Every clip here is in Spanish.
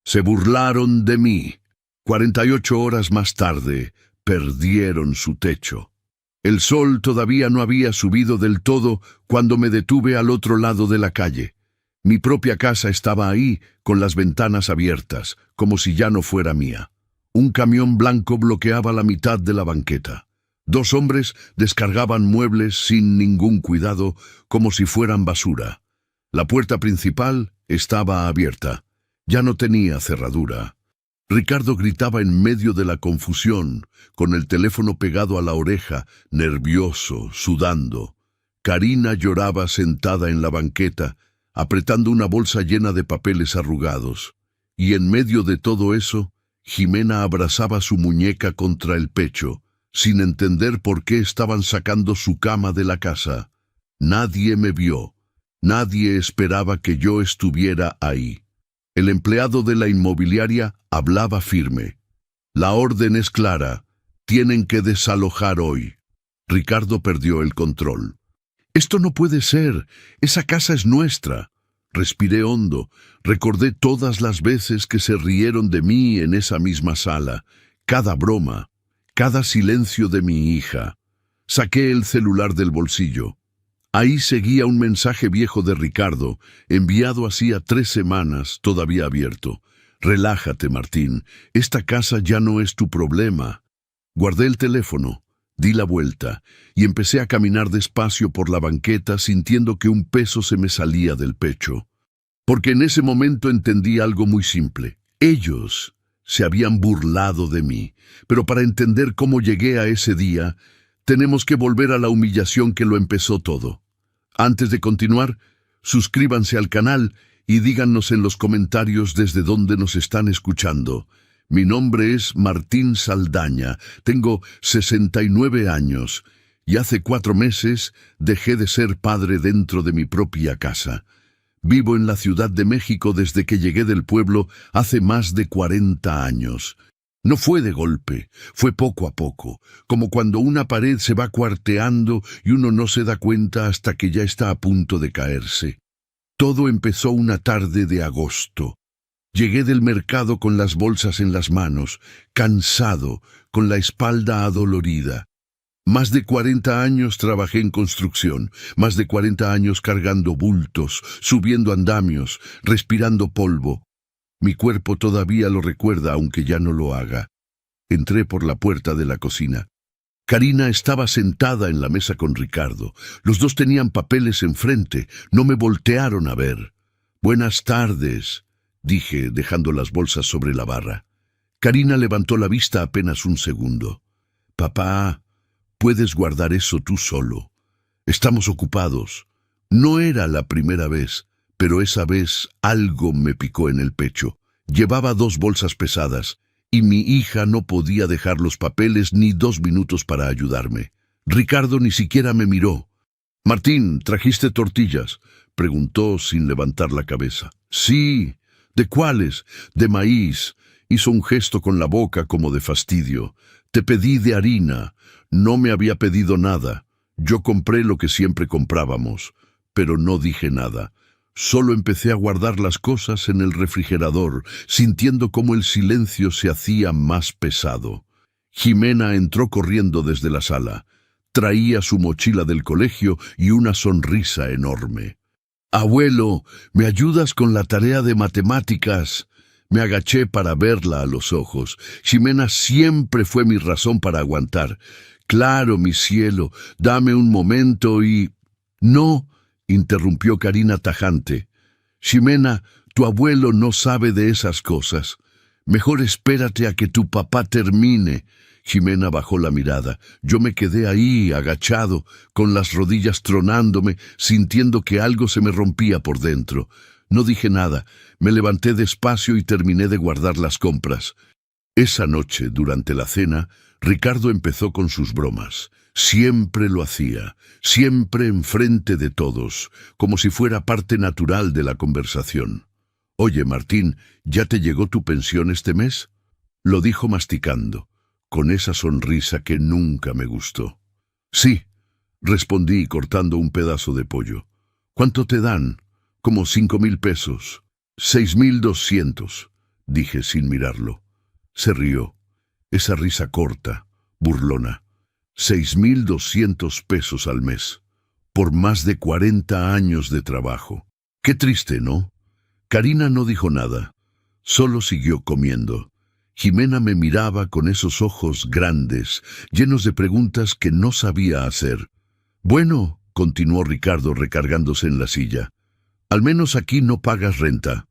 Se burlaron de mí. 48 horas más tarde, perdieron su techo. El sol todavía no había subido del todo cuando me detuve al otro lado de la calle. Mi propia casa estaba ahí, con las ventanas abiertas, como si ya no fuera mía. Un camión blanco bloqueaba la mitad de la banqueta. 2 hombres descargaban muebles sin ningún cuidado, como si fueran basura. La puerta principal estaba abierta. Ya no tenía cerradura. Ricardo gritaba en medio de la confusión, con el teléfono pegado a la oreja, nervioso, sudando. Karina lloraba sentada en la banqueta, apretando una bolsa llena de papeles arrugados. Y en medio de todo eso, Jimena abrazaba su muñeca contra el pecho, sin entender por qué estaban sacando su cama de la casa. Nadie me vio. Nadie esperaba que yo estuviera ahí. El empleado de la inmobiliaria hablaba firme. La orden es clara. Tienen que desalojar hoy. Ricardo perdió el control. Esto no puede ser. Esa casa es nuestra. Respiré hondo. Recordé todas las veces que se rieron de mí en esa misma sala. Cada broma. Cada silencio de mi hija. Saqué el celular del bolsillo. Ahí seguía un mensaje viejo de Ricardo, enviado hacía 3 semanas, todavía abierto. Relájate, Martín, esta casa ya no es tu problema. Guardé el teléfono, di la vuelta y empecé a caminar despacio por la banqueta sintiendo que un peso se me salía del pecho. Porque en ese momento entendí algo muy simple. Ellos se habían burlado de mí, pero para entender cómo llegué a ese día, tenemos que volver a la humillación que lo empezó todo. Antes de continuar, suscríbanse al canal y díganos en los comentarios desde dónde nos están escuchando. Mi nombre es Martín Saldaña, tengo 69 años y hace 4 meses dejé de ser padre dentro de mi propia casa. Vivo en la Ciudad de México desde que llegué del pueblo hace más de 40 años. No fue de golpe, fue poco a poco, como cuando una pared se va cuarteando y uno no se da cuenta hasta que ya está a punto de caerse. Todo empezó una tarde de agosto. Llegué del mercado con las bolsas en las manos, cansado, con la espalda adolorida. Más de 40 años trabajé en construcción, más de 40 años cargando bultos, subiendo andamios, respirando polvo. Mi cuerpo todavía lo recuerda, aunque ya no lo haga. Entré por la puerta de la cocina. Karina estaba sentada en la mesa con Ricardo. Los dos tenían papeles enfrente. No me voltearon a ver. «Buenas tardes», dije, dejando las bolsas sobre la barra. Karina levantó la vista apenas un segundo. «Papá, puedes guardar eso tú solo. Estamos ocupados». No era la primera vez, pero esa vez algo me picó en el pecho. Llevaba 2 bolsas pesadas, y mi hija no podía dejar los papeles ni 2 minutos para ayudarme. Ricardo ni siquiera me miró. «Martín, ¿trajiste tortillas?», preguntó sin levantar la cabeza. «Sí». «¿De cuáles?». «De maíz». Hizo un gesto con la boca como de fastidio. «Te pedí de harina». No me había pedido nada. Yo compré lo que siempre comprábamos, pero no dije nada. Solo empecé a guardar las cosas en el refrigerador, sintiendo cómo el silencio se hacía más pesado. Jimena entró corriendo desde la sala. Traía su mochila del colegio y una sonrisa enorme. «Abuelo, ¿me ayudas con la tarea de matemáticas?». Me agaché para verla a los ojos. Jimena siempre fue mi razón para aguantar. «Claro, mi cielo, dame un momento y...». «No», interrumpió Karina tajante. «Jimena, tu abuelo no sabe de esas cosas. Mejor espérate a que tu papá termine». Jimena bajó la mirada. Yo me quedé ahí, agachado, con las rodillas tronándome, sintiendo que algo se me rompía por dentro. No dije nada. Me levanté despacio y terminé de guardar las compras. Esa noche, durante la cena, Ricardo empezó con sus bromas. Siempre lo hacía, siempre enfrente de todos, como si fuera parte natural de la conversación. «Oye, Martín, ¿ya te llegó tu pensión este mes?». Lo dijo masticando, con esa sonrisa que nunca me gustó. «Sí», respondí cortando un pedazo de pollo. «¿Cuánto te dan?». «Como 5,000 pesos». «6,200. dije sin mirarlo. Se rió. Esa risa corta, burlona. 6.200 pesos al mes. Por más de 40 años de trabajo. Qué triste, ¿no? Karina no dijo nada. Solo siguió comiendo. Jimena me miraba con esos ojos grandes, llenos de preguntas que no sabía hacer. Bueno, continuó Ricardo recargándose en la silla. Al menos aquí no pagas renta.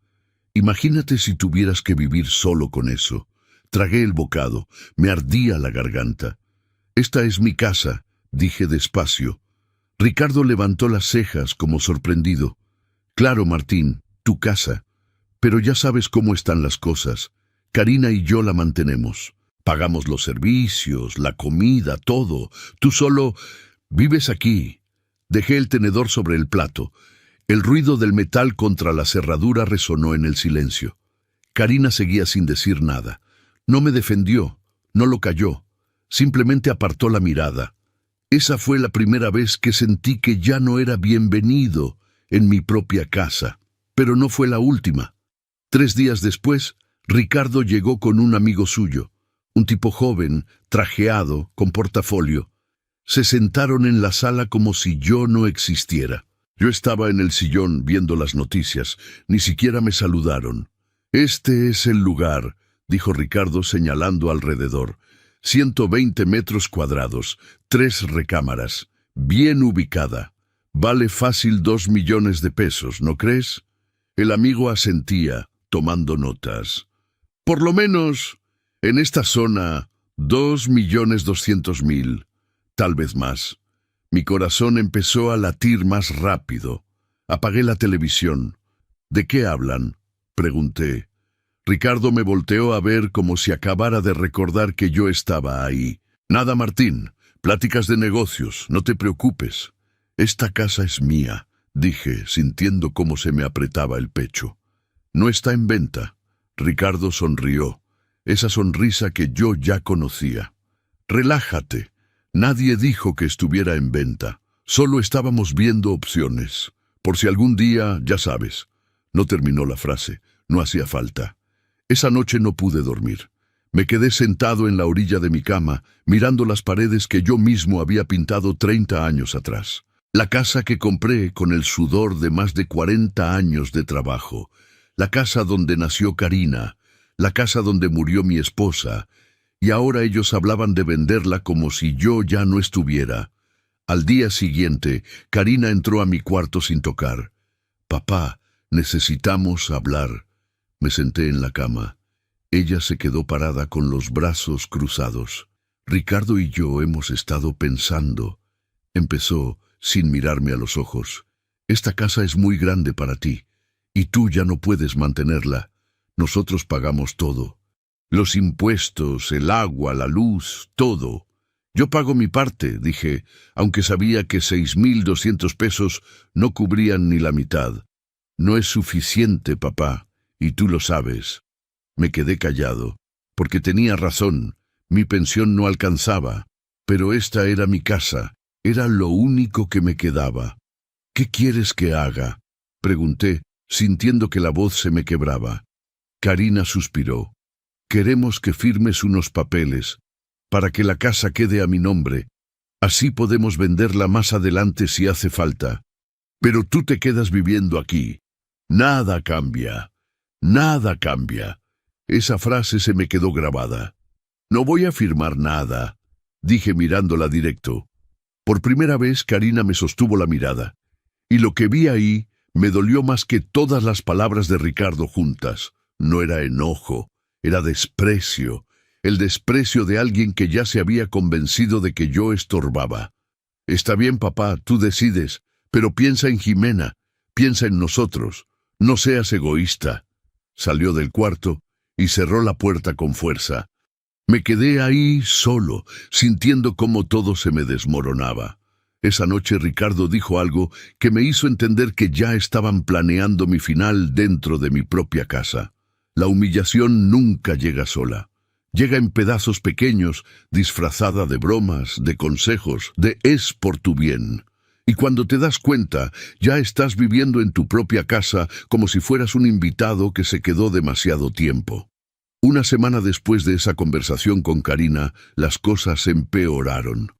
Imagínate si tuvieras que vivir solo con eso. Tragué el bocado. Me ardía la garganta. Esta es mi casa, dije despacio. Ricardo levantó las cejas como sorprendido. Claro, Martín, tu casa. Pero ya sabes cómo están las cosas. Karina y yo la mantenemos. Pagamos los servicios, la comida, todo. Tú solo vives aquí. Dejé el tenedor sobre el plato. El ruido del metal contra la cerradura resonó en el silencio. Karina seguía sin decir nada. No me defendió, no lo calló. Simplemente apartó la mirada. Esa fue la primera vez que sentí que ya no era bienvenido en mi propia casa. Pero no fue la última. 3 días después, Ricardo llegó con un amigo suyo, un tipo joven, trajeado, con portafolio. Se sentaron en la sala como si yo no existiera. Yo estaba en el sillón viendo las noticias. Ni siquiera me saludaron. Este es el lugar, dijo Ricardo señalando alrededor. 120 metros cuadrados, 3 recámaras, bien ubicada. Vale fácil 2 millones de pesos, ¿no crees? El amigo asentía, tomando notas. Por lo menos, en esta zona, 2.200.000, tal vez más. Mi corazón empezó a latir más rápido. Apagué la televisión. ¿De qué hablan?, pregunté. Ricardo me volteó a ver como si acabara de recordar que yo estaba ahí. Nada, Martín. Pláticas de negocios, no te preocupes. Esta casa es mía, dije, sintiendo cómo se me apretaba el pecho. No está en venta. Ricardo sonrió. Esa sonrisa que yo ya conocía. Relájate. Nadie dijo que estuviera en venta. Solo estábamos viendo opciones. Por si algún día, ya sabes. No terminó la frase. No hacía falta. Esa noche no pude dormir. Me quedé sentado en la orilla de mi cama, mirando las paredes que yo mismo había pintado 30 años atrás. La casa que compré con el sudor de más de 40 años de trabajo. La casa donde nació Karina. La casa donde murió mi esposa. Y ahora ellos hablaban de venderla como si yo ya no estuviera. Al día siguiente, Karina entró a mi cuarto sin tocar. «Papá, necesitamos hablar». Me senté en la cama. Ella se quedó parada con los brazos cruzados. «Ricardo y yo hemos estado pensando», empezó, sin mirarme a los ojos. «Esta casa es muy grande para ti, y tú ya no puedes mantenerla. Nosotros pagamos todo. Los impuestos, el agua, la luz, todo. Yo pago mi parte», dije, aunque sabía que 6.200 pesos no cubrían ni la mitad. «No es suficiente, papá, y tú lo sabes». Me quedé callado, porque tenía razón. Mi pensión no alcanzaba, pero esta era mi casa. Era lo único que me quedaba. «¿Qué quieres que haga?», pregunté, sintiendo que la voz se me quebraba. Karina suspiró. «Queremos que firmes unos papeles, para que la casa quede a mi nombre. Así podemos venderla más adelante si hace falta. Pero tú te quedas viviendo aquí. Nada cambia. Nada cambia». Esa frase se me quedó grabada. «No voy a firmar nada», dije mirándola directo. Por primera vez Karina me sostuvo la mirada, y lo que vi ahí me dolió más que todas las palabras de Ricardo juntas. No era enojo, era desprecio, el desprecio de alguien que ya se había convencido de que yo estorbaba. «Está bien, papá, tú decides, pero piensa en Jimena, piensa en nosotros, no seas egoísta». Salió del cuarto y cerró la puerta con fuerza. Me quedé ahí solo, sintiendo cómo todo se me desmoronaba. Esa noche Ricardo dijo algo que me hizo entender que ya estaban planeando mi final dentro de mi propia casa. La humillación nunca llega sola. Llega en pedazos pequeños, disfrazada de bromas, de consejos, de «es por tu bien». Y cuando te das cuenta, ya estás viviendo en tu propia casa como si fueras un invitado que se quedó demasiado tiempo. Una semana después de esa conversación con Karina, las cosas empeoraron.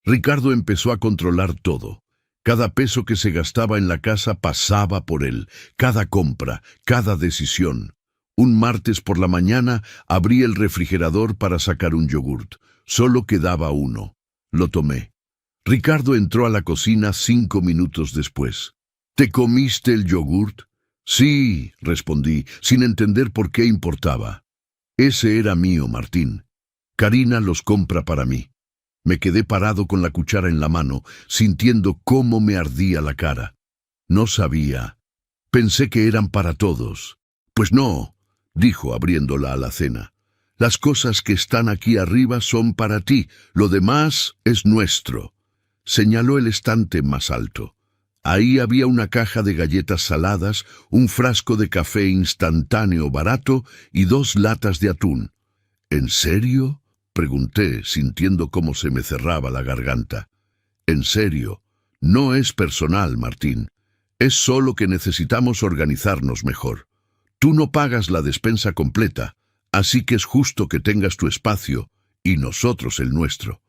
Ricardo empezó a controlar todo. Cada peso que se gastaba en la casa pasaba por él, cada compra, cada decisión. Un martes por la mañana abrí el refrigerador para sacar un yogurt. Solo quedaba uno. Lo tomé. Ricardo entró a la cocina 5 minutos después. ¿Te comiste el yogurt? Sí, respondí, sin entender por qué importaba. Ese era mío, Martín. Karina los compra para mí. Me quedé parado con la cuchara en la mano, sintiendo cómo me ardía la cara. No sabía. Pensé que eran para todos. Pues no, dijo abriendo la alacena. Las cosas que están aquí arriba son para ti, lo demás es nuestro. Señaló el estante más alto. Ahí había una caja de galletas saladas, un frasco de café instantáneo barato y 2 latas de atún. ¿En serio?, pregunté, sintiendo cómo se me cerraba la garganta. En serio, no es personal, Martín. Es solo que necesitamos organizarnos mejor. Tú no pagas la despensa completa, así que es justo que tengas tu espacio y nosotros el nuestro.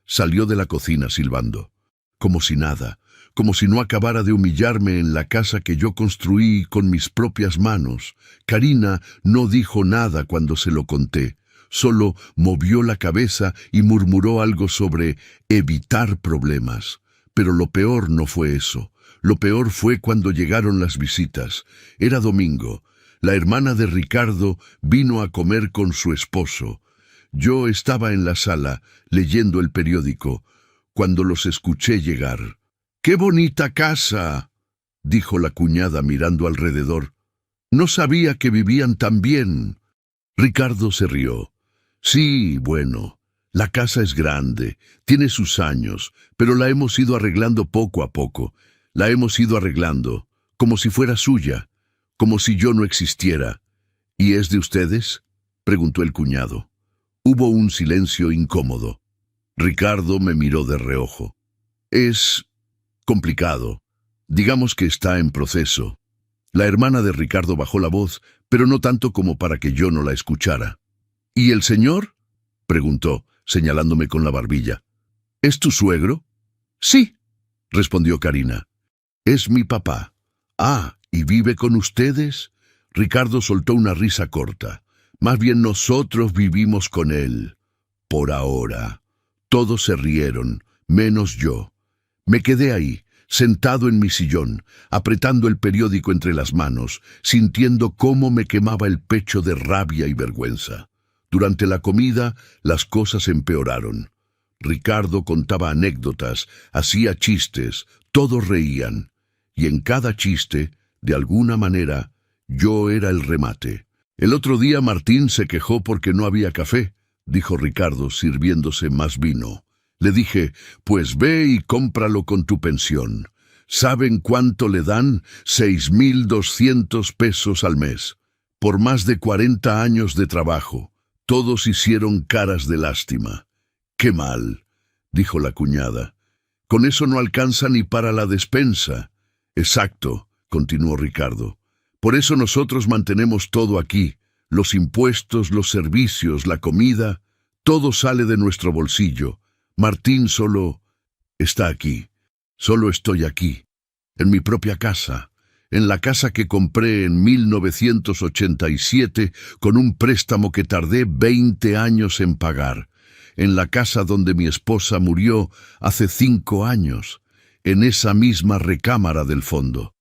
Salió de la cocina silbando. Como si nada, como si no acabara de humillarme en la casa que yo construí con mis propias manos. Karina no dijo nada cuando se lo conté. Solo movió la cabeza y murmuró algo sobre evitar problemas. Pero lo peor no fue eso. Lo peor fue cuando llegaron las visitas. Era domingo. La hermana de Ricardo vino a comer con su esposo. Yo estaba en la sala, leyendo el periódico, cuando los escuché llegar. ¡Qué bonita casa!, dijo la cuñada mirando alrededor. No sabía que vivían tan bien. Ricardo se rió. Sí, bueno, la casa es grande, tiene sus años, pero la hemos ido arreglando poco a poco. La hemos ido arreglando, como si fuera suya, como si yo no existiera. ¿Y es de ustedes?, preguntó el cuñado. Hubo un silencio incómodo. Ricardo me miró de reojo. Es complicado. Digamos que está en proceso. La hermana de Ricardo bajó la voz, pero no tanto como para que yo no la escuchara. ¿Y el señor?, preguntó, señalándome con la barbilla. ¿Es tu suegro? Sí, respondió Karina. Es mi papá. Ah, ¿y vive con ustedes? Ricardo soltó una risa corta. Más bien nosotros vivimos con él. Por ahora. Todos se rieron, menos yo. Me quedé ahí, sentado en mi sillón, apretando el periódico entre las manos, sintiendo cómo me quemaba el pecho de rabia y vergüenza. Durante la comida, las cosas empeoraron. Ricardo contaba anécdotas, hacía chistes, todos reían. Y en cada chiste, de alguna manera, yo era el remate. El otro día Martín se quejó porque no había café, dijo Ricardo, sirviéndose más vino. Le dije, pues ve y cómpralo con tu pensión. ¿Saben cuánto le dan? 6.200 pesos al mes. Por más de 40 años de trabajo. Todos hicieron caras de lástima. ¡Qué mal!, dijo la cuñada. Con eso no alcanza ni para la despensa. Exacto, continuó Ricardo. Por eso nosotros mantenemos todo aquí. Los impuestos, los servicios, la comida, todo sale de nuestro bolsillo. Martín solo está aquí. Solo estoy aquí, en mi propia casa. En la casa que compré en 1987 con un préstamo que tardé 20 años en pagar. En la casa donde mi esposa murió hace 5 años, en esa misma recámara del fondo.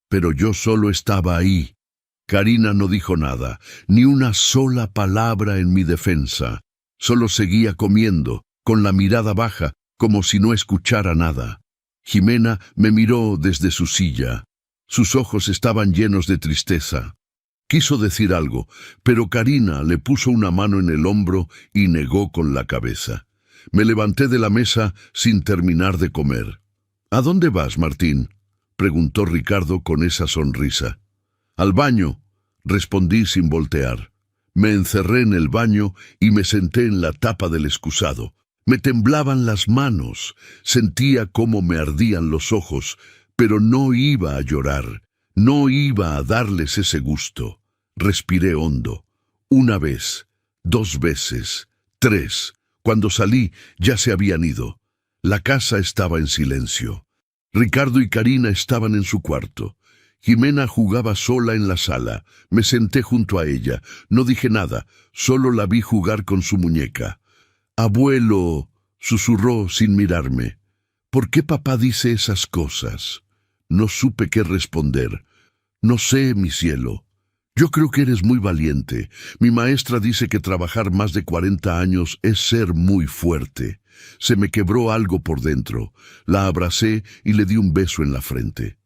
Pero yo solo estaba ahí. Karina no dijo nada, ni una sola palabra en mi defensa. Solo seguía comiendo, con la mirada baja, como si no escuchara nada. Jimena me miró desde su silla. Sus ojos estaban llenos de tristeza. Quiso decir algo, pero Karina le puso una mano en el hombro y negó con la cabeza. Me levanté de la mesa sin terminar de comer. ¿A dónde vas, Martín?, preguntó Ricardo con esa sonrisa. Al baño, respondí sin voltear. Me encerré en el baño y me senté en la tapa del excusado. Me temblaban las manos, sentía cómo me ardían los ojos, pero no iba a llorar, no iba a darles ese gusto. Respiré hondo. Una vez, 2 veces, 3. Cuando salí, ya se habían ido. La casa estaba en silencio. Ricardo y Karina estaban en su cuarto. Jimena jugaba sola en la sala. Me senté junto a ella. No dije nada, solo la vi jugar con su muñeca. «Abuelo», susurró sin mirarme. «¿Por qué papá dice esas cosas?» No supe qué responder. «No sé, mi cielo. Yo creo que eres muy valiente. Mi maestra dice que trabajar más de 40 años es ser muy fuerte». Se me quebró algo por dentro. La abracé y le di un beso en la frente.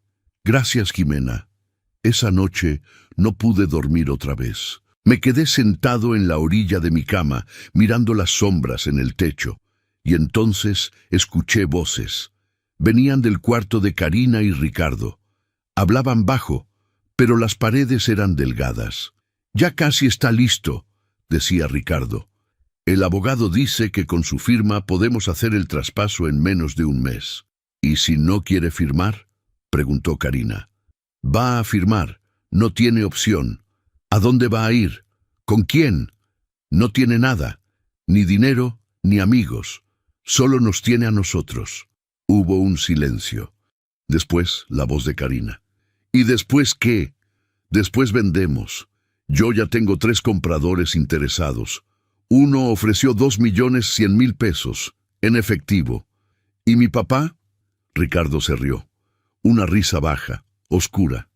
«Gracias, Jimena». Esa noche no pude dormir otra vez. Me quedé sentado en la orilla de mi cama, mirando las sombras en el techo, y entonces escuché voces. Venían del cuarto de Karina y Ricardo. Hablaban bajo, pero las paredes eran delgadas. «Ya casi está listo», decía Ricardo. «El abogado dice que con su firma podemos hacer el traspaso en menos de un mes». «¿Y si no quiere firmar?», preguntó Karina. «Va a firmar. No tiene opción. ¿A dónde va a ir? ¿Con quién? No tiene nada. Ni dinero, ni amigos. Solo nos tiene a nosotros». Hubo un silencio. Después, la voz de Karina. «¿Y después qué? Después vendemos. Yo ya tengo 3 compradores interesados. Uno ofreció 2.100.000 pesos, en efectivo. ¿Y mi papá?». Ricardo se rió. Una risa baja, oscura.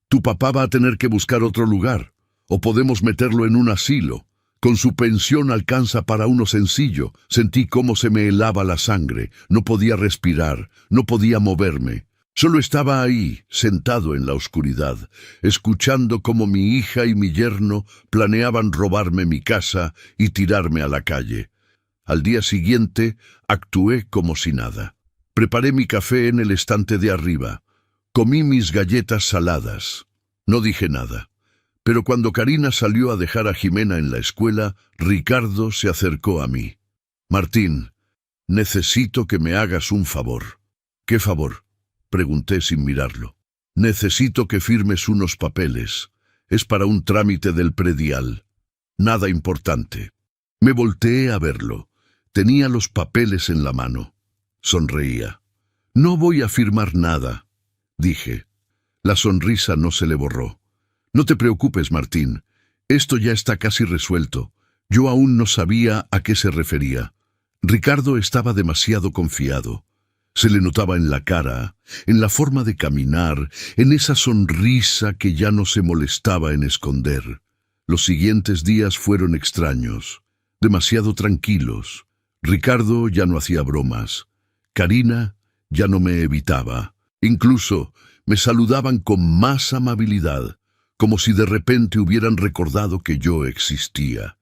«Tu papá va a tener que buscar otro lugar, o podemos meterlo en un asilo. Con su pensión alcanza para uno sencillo». Sentí cómo se me helaba la sangre. No podía respirar, no podía moverme. Solo estaba ahí, sentado en la oscuridad, escuchando cómo mi hija y mi yerno planeaban robarme mi casa y tirarme a la calle. Al día siguiente, actué como si nada. Preparé mi café en el estante de arriba. Comí mis galletas saladas. No dije nada. Pero cuando Karina salió a dejar a Jimena en la escuela, Ricardo se acercó a mí. «Martín, necesito que me hagas un favor». «¿Qué favor?», pregunté sin mirarlo. «Necesito que firmes unos papeles. Es para un trámite del predial. Nada importante». Me volteé a verlo. Tenía los papeles en la mano. Sonreía. «No voy a firmar nada», dije. La sonrisa no se le borró. «No te preocupes, Martín. Esto ya está casi resuelto». Yo aún no sabía a qué se refería. Ricardo estaba demasiado confiado. Se le notaba en la cara, en la forma de caminar, en esa sonrisa que ya no se molestaba en esconder. Los siguientes días fueron extraños, demasiado tranquilos. Ricardo ya no hacía bromas. Karina ya no me evitaba. Incluso me saludaban con más amabilidad, como si de repente hubieran recordado que yo existía.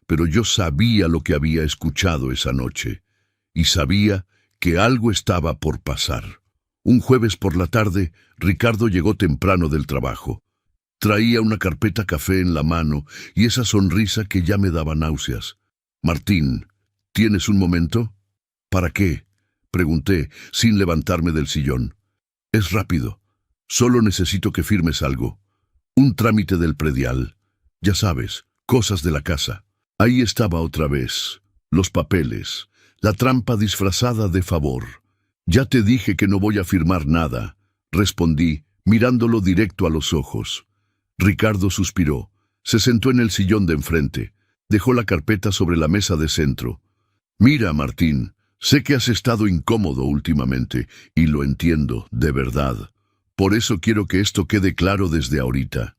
Pero yo sabía lo que había escuchado esa noche, y sabía que algo estaba por pasar. Un jueves por la tarde, Ricardo llegó temprano del trabajo. Traía una carpeta café en la mano y esa sonrisa que ya me daba náuseas. «Martín, ¿tienes un momento?». «¿Para qué?», pregunté, sin levantarme del sillón. «Es rápido. Solo necesito que firmes algo. Un trámite del predial. Ya sabes, cosas de la casa». Ahí estaba otra vez. Los papeles. La trampa disfrazada de favor. «Ya te dije que no voy a firmar nada», respondí, mirándolo directo a los ojos. Ricardo suspiró. Se sentó en el sillón de enfrente. Dejó la carpeta sobre la mesa de centro. «Mira, Martín, sé que has estado incómodo últimamente, y lo entiendo, de verdad. Por eso quiero que esto quede claro desde ahorita».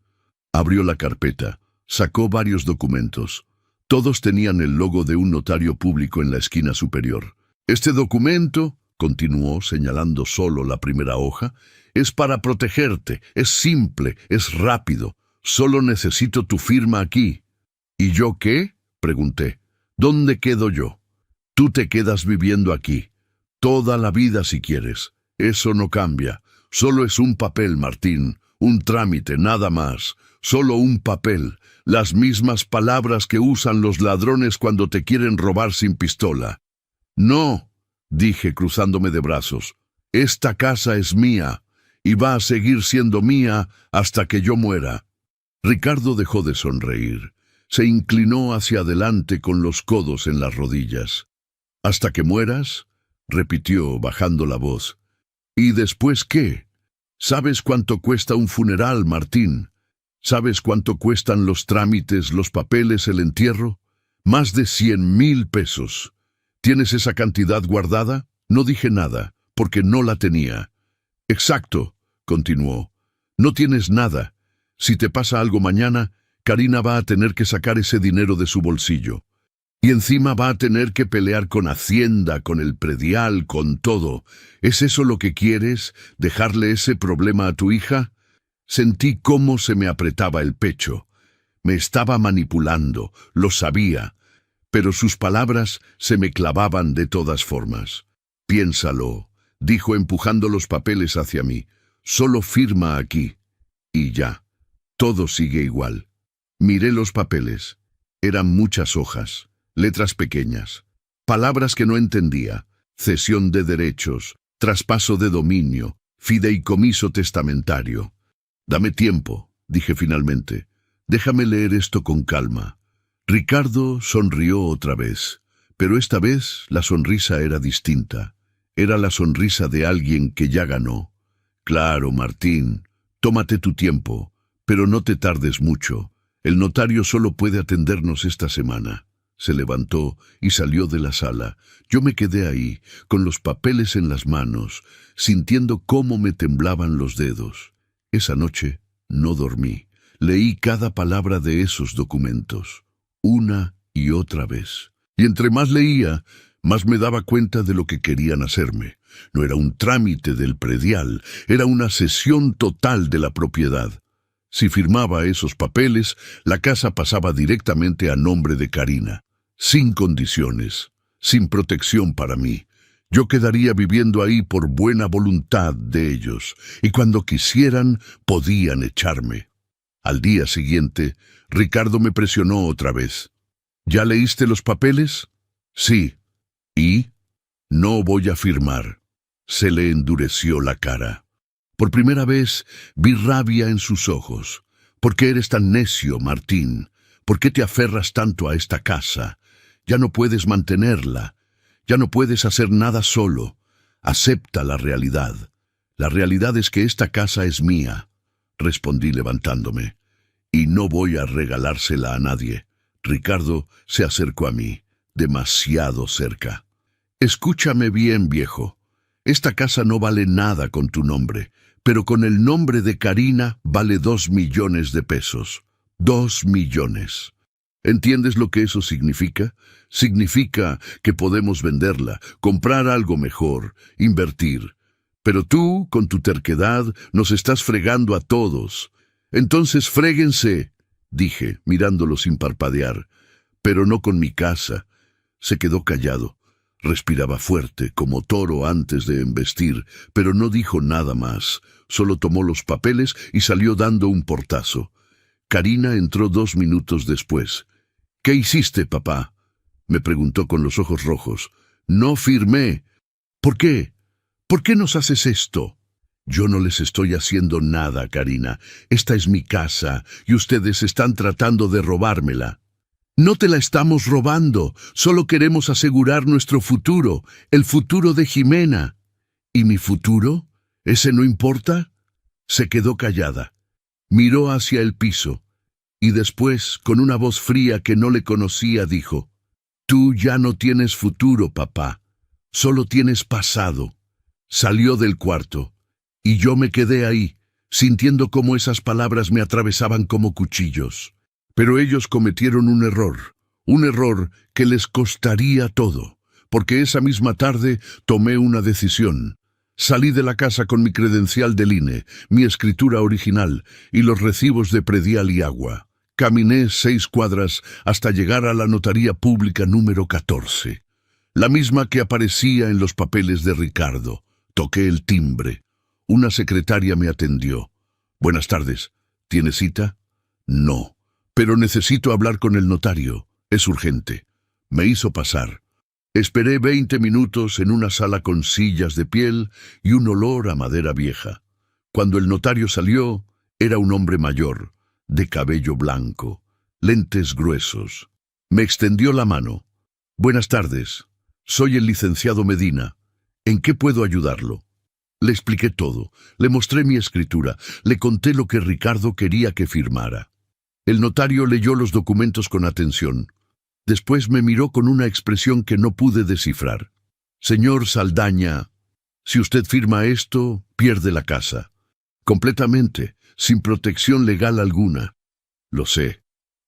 Abrió la carpeta. Sacó varios documentos. Todos tenían el logo de un notario público en la esquina superior. «Este documento», continuó señalando solo la primera hoja, «es para protegerte. Es simple, es rápido. Solo necesito tu firma aquí». «¿Y yo qué?», pregunté. «¿Dónde quedo yo?». «Tú te quedas viviendo aquí. Toda la vida si quieres. Eso no cambia. Solo es un papel, Martín. Un trámite, nada más. Solo un papel. Las mismas palabras que usan los ladrones cuando te quieren robar sin pistola». «No», dije cruzándome de brazos. «Esta casa es mía, y va a seguir siendo mía hasta que yo muera». Ricardo dejó de sonreír. Se inclinó hacia adelante con los codos en las rodillas. «¿Hasta que mueras?», repitió, bajando la voz. «¿Y después qué? ¿Sabes cuánto cuesta un funeral, Martín? ¿Sabes cuánto cuestan los trámites, los papeles, el entierro? Más de 100,000 pesos. ¿Tienes esa cantidad guardada?». No dije nada, porque no la tenía. «Exacto», continuó. «No tienes nada. Si te pasa algo mañana, Karina va a tener que sacar ese dinero de su bolsillo. Y encima va a tener que pelear con Hacienda, con el predial, con todo. ¿Es eso lo que quieres? ¿Dejarle ese problema a tu hija?». Sentí cómo se me apretaba el pecho. Me estaba manipulando, lo sabía, pero sus palabras se me clavaban de todas formas. «Piénsalo», dijo empujando los papeles hacia mí. «Solo firma aquí». Y ya. Todo sigue igual. Miré los papeles. Eran muchas hojas, letras pequeñas, palabras que no entendía: cesión de derechos, traspaso de dominio, fideicomiso testamentario. «Dame tiempo», dije finalmente. «Déjame leer esto con calma». Ricardo sonrió otra vez, pero esta vez la sonrisa era distinta. Era la sonrisa de alguien que ya ganó. «Claro, Martín, tómate tu tiempo, pero no te tardes mucho. El notario solo puede atendernos esta semana». Se levantó y salió de la sala. Yo me quedé ahí, con los papeles en las manos, sintiendo cómo me temblaban los dedos. Esa noche no dormí. Leí cada palabra de esos documentos, una y otra vez. Y entre más leía, más me daba cuenta de lo que querían hacerme. No era un trámite del predial, era una cesión total de la propiedad. Si firmaba esos papeles, la casa pasaba directamente a nombre de Karina, sin condiciones, sin protección para mí. Yo quedaría viviendo ahí por buena voluntad de ellos, y cuando quisieran podían echarme. Al día siguiente, Ricardo me presionó otra vez. «¿Ya leíste los papeles?». «Sí». «¿Y?». «No voy a firmar». Se le endureció la cara. Por primera vez vi rabia en sus ojos. «¿Por qué eres tan necio, Martín? ¿Por qué te aferras tanto a esta casa? Ya no puedes mantenerla. Ya no puedes hacer nada solo. Acepta la realidad. La realidad es que esta casa es mía», respondí levantándome. «Y no voy a regalársela a nadie». Ricardo se acercó a mí, demasiado cerca. «Escúchame bien, viejo. Esta casa no vale nada con tu nombre, pero con el nombre de Karina vale 2 millones de pesos. 2 millones. ¿Entiendes lo que eso significa? Significa que podemos venderla, comprar algo mejor, invertir. Pero tú, con tu terquedad, nos estás fregando a todos. Entonces fréguense», dije, mirándolo sin parpadear. «Pero no con mi casa». Se quedó callado. Respiraba fuerte, como toro antes de embestir, pero no dijo nada más. Solo tomó los papeles y salió dando un portazo. Karina entró 2 minutos después. «¿Qué hiciste, papá?», me preguntó con los ojos rojos. «No firmé». «¿Por qué? ¿Por qué nos haces esto?». «Yo no les estoy haciendo nada, Karina. Esta es mi casa y ustedes están tratando de robármela». «No te la estamos robando, solo queremos asegurar nuestro futuro, el futuro de Jimena». «¿Y mi futuro? ¿Ese no importa?». Se quedó callada. Miró hacia el piso y después, con una voz fría que no le conocía, dijo: «Tú ya no tienes futuro, papá. Solo tienes pasado». Salió del cuarto y yo me quedé ahí, sintiendo cómo esas palabras me atravesaban como cuchillos. Pero ellos cometieron un error que les costaría todo, porque esa misma tarde tomé una decisión. Salí de la casa con mi credencial del INE, mi escritura original y los recibos de predial y agua. Caminé 6 cuadras hasta llegar a la notaría pública número 14, la misma que aparecía en los papeles de Ricardo. Toqué el timbre. Una secretaria me atendió. «Buenas tardes. ¿Tiene cita?». «No, pero necesito hablar con el notario. Es urgente». Me hizo pasar. Esperé 20 minutos en una sala con sillas de piel y un olor a madera vieja. Cuando el notario salió, era un hombre mayor, de cabello blanco. lentes gruesos. Me extendió la mano. Buenas tardes. Soy el licenciado Medina. ¿En qué puedo ayudarlo? Le expliqué todo. Le mostré mi escritura. Le conté lo que Ricardo quería que firmara. El notario leyó los documentos con atención. Después me miró con una expresión que no pude descifrar. Señor Saldaña, si usted firma esto, pierde la casa. Completamente, sin protección legal alguna. Lo sé.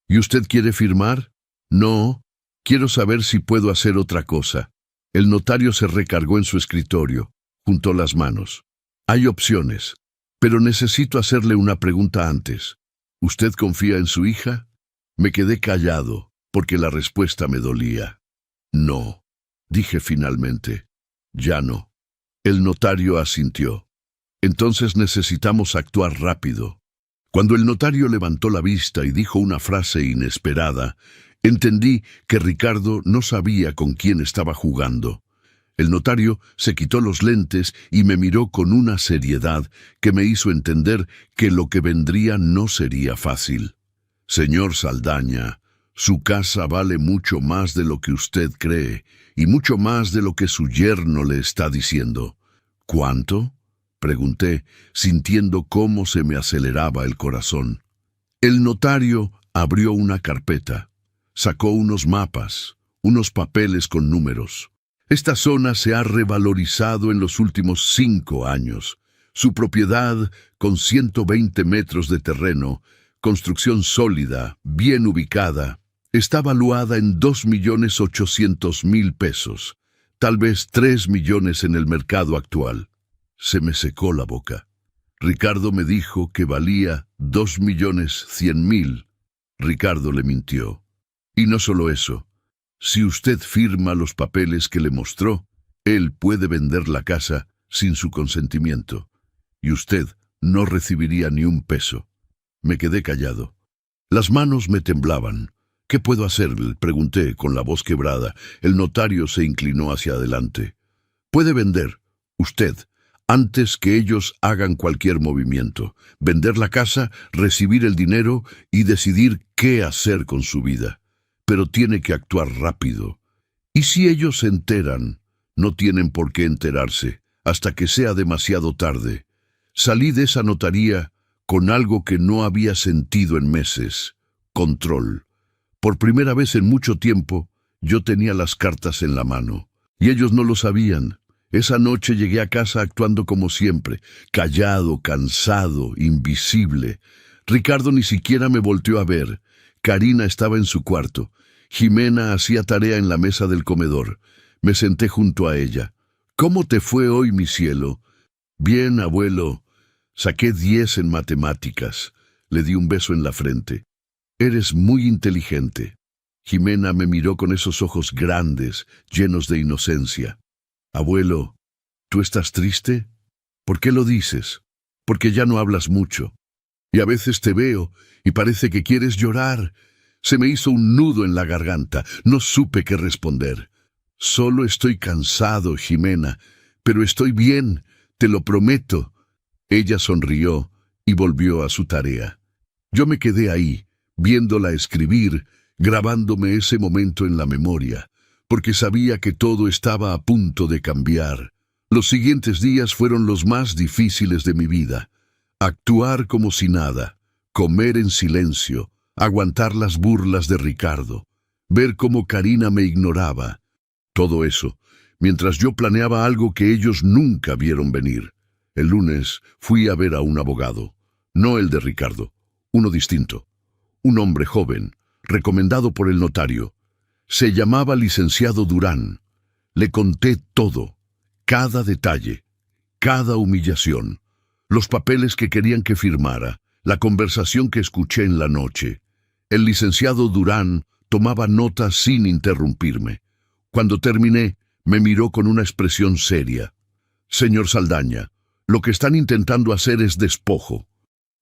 ¿Y usted quiere firmar? No. Quiero saber si puedo hacer otra cosa. El notario se recargó en su escritorio. Juntó las manos. Hay opciones, pero necesito hacerle una pregunta antes. ¿Usted confía en su hija? Me quedé callado, porque la respuesta me dolía. No, dije finalmente. Ya no. El notario asintió. Entonces necesitamos actuar rápido. Cuando el notario levantó la vista y dijo una frase inesperada, entendí que Ricardo no sabía con quién estaba jugando. El notario se quitó los lentes y me miró con una seriedad que me hizo entender que lo que vendría no sería fácil. Señor Saldaña, su casa vale mucho más de lo que usted cree y mucho más de lo que su yerno le está diciendo. ¿Cuánto? Pregunté, sintiendo cómo se me aceleraba el corazón. El notario abrió una carpeta. Sacó unos mapas, unos papeles con números. Esta zona se ha revalorizado en los últimos 5 años. Su propiedad, con 120 metros de terreno, construcción sólida, bien ubicada, está valuada en 2.800.000 pesos, tal vez 3 millones en el mercado actual. Se me secó la boca. Ricardo me dijo que valía 2.100.000. Ricardo le mintió. Y no solo eso. Si usted firma los papeles que le mostró, él puede vender la casa sin su consentimiento. Y usted no recibiría ni un peso. Me quedé callado. Las manos me temblaban. ¿Qué puedo hacer?, le pregunté con la voz quebrada. El notario se inclinó hacia adelante. Puede vender, usted, antes que ellos hagan cualquier movimiento. Vender la casa, recibir el dinero y decidir qué hacer con su vida. Pero tiene que actuar rápido. Y si ellos se enteran, no tienen por qué enterarse, hasta que sea demasiado tarde. Salí de esa notaría con algo que no había sentido en meses: control. Por primera vez en mucho tiempo, yo tenía las cartas en la mano. Y ellos no lo sabían. Esa noche llegué a casa actuando como siempre, callado, cansado, invisible. Ricardo ni siquiera me volteó a ver. Karina estaba en su cuarto. Jimena hacía tarea en la mesa del comedor. Me senté junto a ella. ¿Cómo te fue hoy, mi cielo? Bien, abuelo. Saqué 10 en matemáticas. Le di un beso en la frente. Eres muy inteligente. Jimena me miró con esos ojos grandes, llenos de inocencia. Abuelo, ¿tú estás triste? ¿Por qué lo dices? Porque ya no hablas mucho. Y a veces te veo y parece que quieres llorar. Se me hizo un nudo en la garganta. No supe qué responder. Solo estoy cansado, Jimena, pero estoy bien, te lo prometo. Ella sonrió y volvió a su tarea. Yo me quedé ahí, viéndola escribir, grabándome ese momento en la memoria, porque sabía que todo estaba a punto de cambiar. Los siguientes días fueron los más difíciles de mi vida. Actuar como si nada, comer en silencio, aguantar las burlas de Ricardo, ver cómo Karina me ignoraba. Todo eso, mientras yo planeaba algo que ellos nunca vieron venir. El lunes fui a ver a un abogado, no el de Ricardo, uno distinto. Un hombre joven, recomendado por el notario. Se llamaba licenciado Durán. Le conté todo, cada detalle, cada humillación, los papeles que querían que firmara, la conversación que escuché en la noche. El licenciado Durán tomaba notas sin interrumpirme. Cuando terminé, me miró con una expresión seria. Señor Saldaña, lo que están intentando hacer es despojo.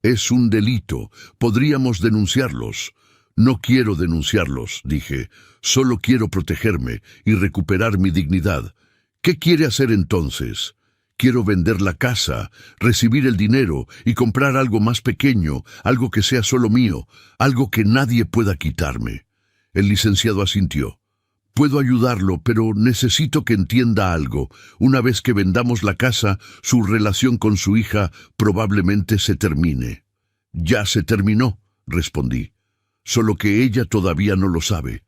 Es un delito. Podríamos denunciarlos. No quiero denunciarlos, dije. Solo quiero protegerme y recuperar mi dignidad. ¿Qué quiere hacer entonces? Quiero vender la casa, recibir el dinero y comprar algo más pequeño, algo que sea solo mío, algo que nadie pueda quitarme. El licenciado asintió. Puedo ayudarlo, pero necesito que entienda algo. Una vez que vendamos la casa, su relación con su hija probablemente se termine. Ya se terminó, respondí. Solo que ella todavía no lo sabe.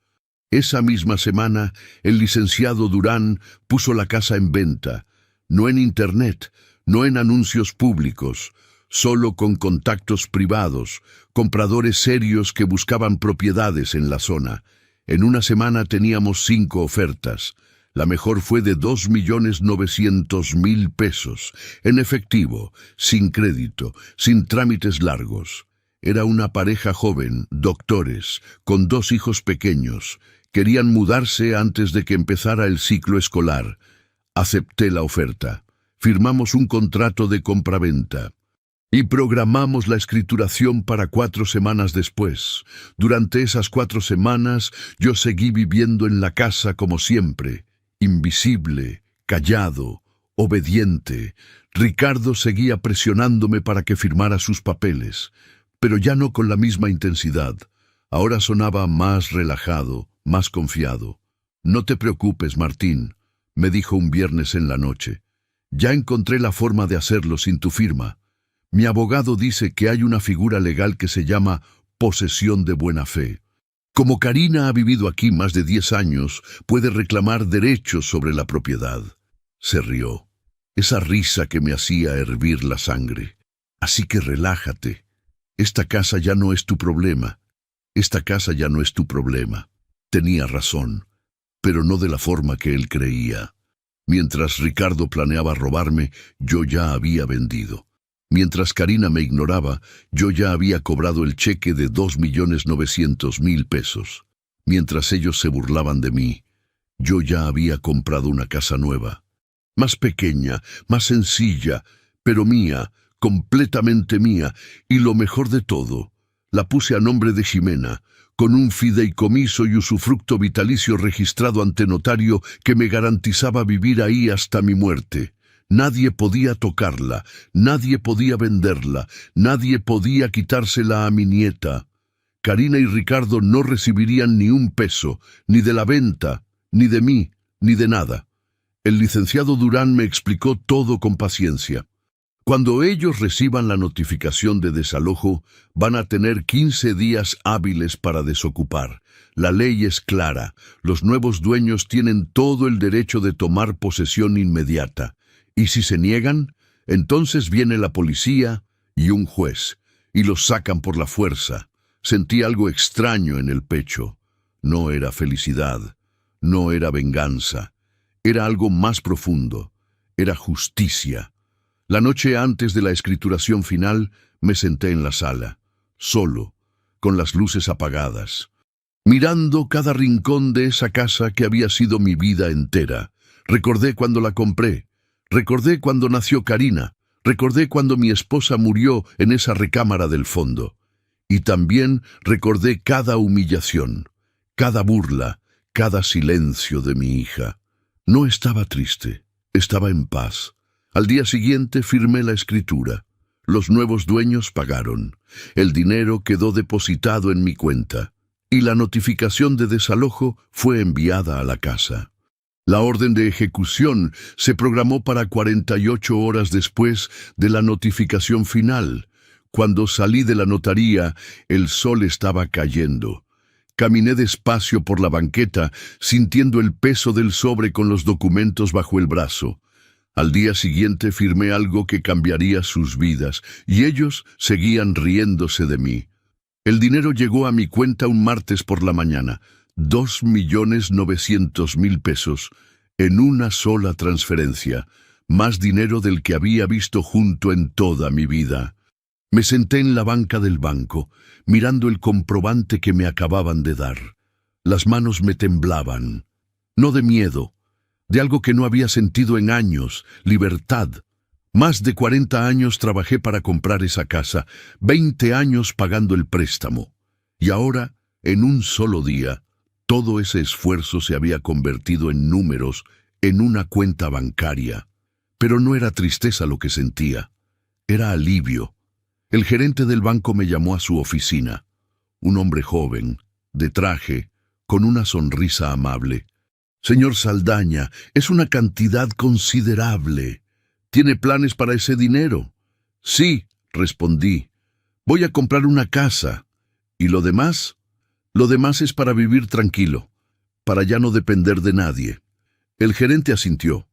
Esa misma semana, el licenciado Durán puso la casa en venta. No en Internet, no en anuncios públicos, solo con contactos privados, compradores serios que buscaban propiedades en la zona. En una semana teníamos 5 ofertas. La mejor fue de 2.900.000 pesos, en efectivo, sin crédito, sin trámites largos. Era una pareja joven, doctores, con 2 hijos pequeños. Querían mudarse antes de que empezara el ciclo escolar. Acepté la oferta. Firmamos un contrato de compraventa. Y programamos la escrituración para 4 semanas después. Durante esas 4 semanas yo seguí viviendo en la casa como siempre, invisible, callado, obediente. Ricardo seguía presionándome para que firmara sus papeles, pero ya no con la misma intensidad. Ahora sonaba más relajado, más confiado. «No te preocupes, Martín», me dijo un viernes en la noche. «Ya encontré la forma de hacerlo sin tu firma. Mi abogado dice que hay una figura legal que se llama posesión de buena fe. Como Karina ha vivido aquí más de 10 años, puede reclamar derechos sobre la propiedad». Se rió. Esa risa que me hacía hervir la sangre. «Así que relájate. Esta casa ya no es tu problema. Esta casa ya no es tu problema». Tenía razón, pero no de la forma que él creía. Mientras Ricardo planeaba robarme, yo ya había vendido. Mientras Karina me ignoraba, yo ya había cobrado el cheque de 2.900.000 pesos. Mientras ellos se burlaban de mí, yo ya había comprado una casa nueva. Más pequeña, más sencilla, pero mía, completamente mía, y lo mejor de todo, la puse a nombre de Ximena, con un fideicomiso y usufructo vitalicio registrado ante notario que me garantizaba vivir ahí hasta mi muerte. Nadie podía tocarla, nadie podía venderla, nadie podía quitársela a mi nieta. Karina y Ricardo no recibirían ni un peso, ni de la venta, ni de mí, ni de nada. El licenciado Durán me explicó todo con paciencia. Cuando ellos reciban la notificación de desalojo, van a tener 15 días hábiles para desocupar. La ley es clara. Los nuevos dueños tienen todo el derecho de tomar posesión inmediata. Y si se niegan, entonces viene la policía y un juez, y los sacan por la fuerza. Sentí algo extraño en el pecho. No era felicidad, no era venganza. Era algo más profundo. Era justicia. La noche antes de la escrituración final, me senté en la sala, solo, con las luces apagadas, mirando cada rincón de esa casa que había sido mi vida entera. Recordé cuando la compré, recordé cuando nació Karina, recordé cuando mi esposa murió en esa recámara del fondo. Y también recordé cada humillación, cada burla, cada silencio de mi hija. No estaba triste, estaba en paz. Al día siguiente firmé la escritura. Los nuevos dueños pagaron. El dinero quedó depositado en mi cuenta y la notificación de desalojo fue enviada a la casa. La orden de ejecución se programó para 48 horas después de la notificación final. Cuando salí de la notaría, el sol estaba cayendo. Caminé despacio por la banqueta, sintiendo el peso del sobre con los documentos bajo el brazo. Al día siguiente firmé algo que cambiaría sus vidas, y ellos seguían riéndose de mí. El dinero llegó a mi cuenta un martes por la mañana, 2.900.000 pesos, en una sola transferencia, más dinero del que había visto junto en toda mi vida. Me senté en la banca del banco, mirando el comprobante que me acababan de dar. Las manos me temblaban, no de miedo, de algo que no había sentido en años, libertad. Más de 40 años trabajé para comprar esa casa, 20 años pagando el préstamo. Y ahora, en un solo día, todo ese esfuerzo se había convertido en números en una cuenta bancaria. Pero no era tristeza lo que sentía, era alivio. El gerente del banco me llamó a su oficina. Un hombre joven, de traje, con una sonrisa amable. «Señor Saldaña, es una cantidad considerable. ¿Tiene planes para ese dinero?» «Sí», respondí. «Voy a comprar una casa. ¿Y lo demás?» «Lo demás es para vivir tranquilo, para ya no depender de nadie». El gerente asintió.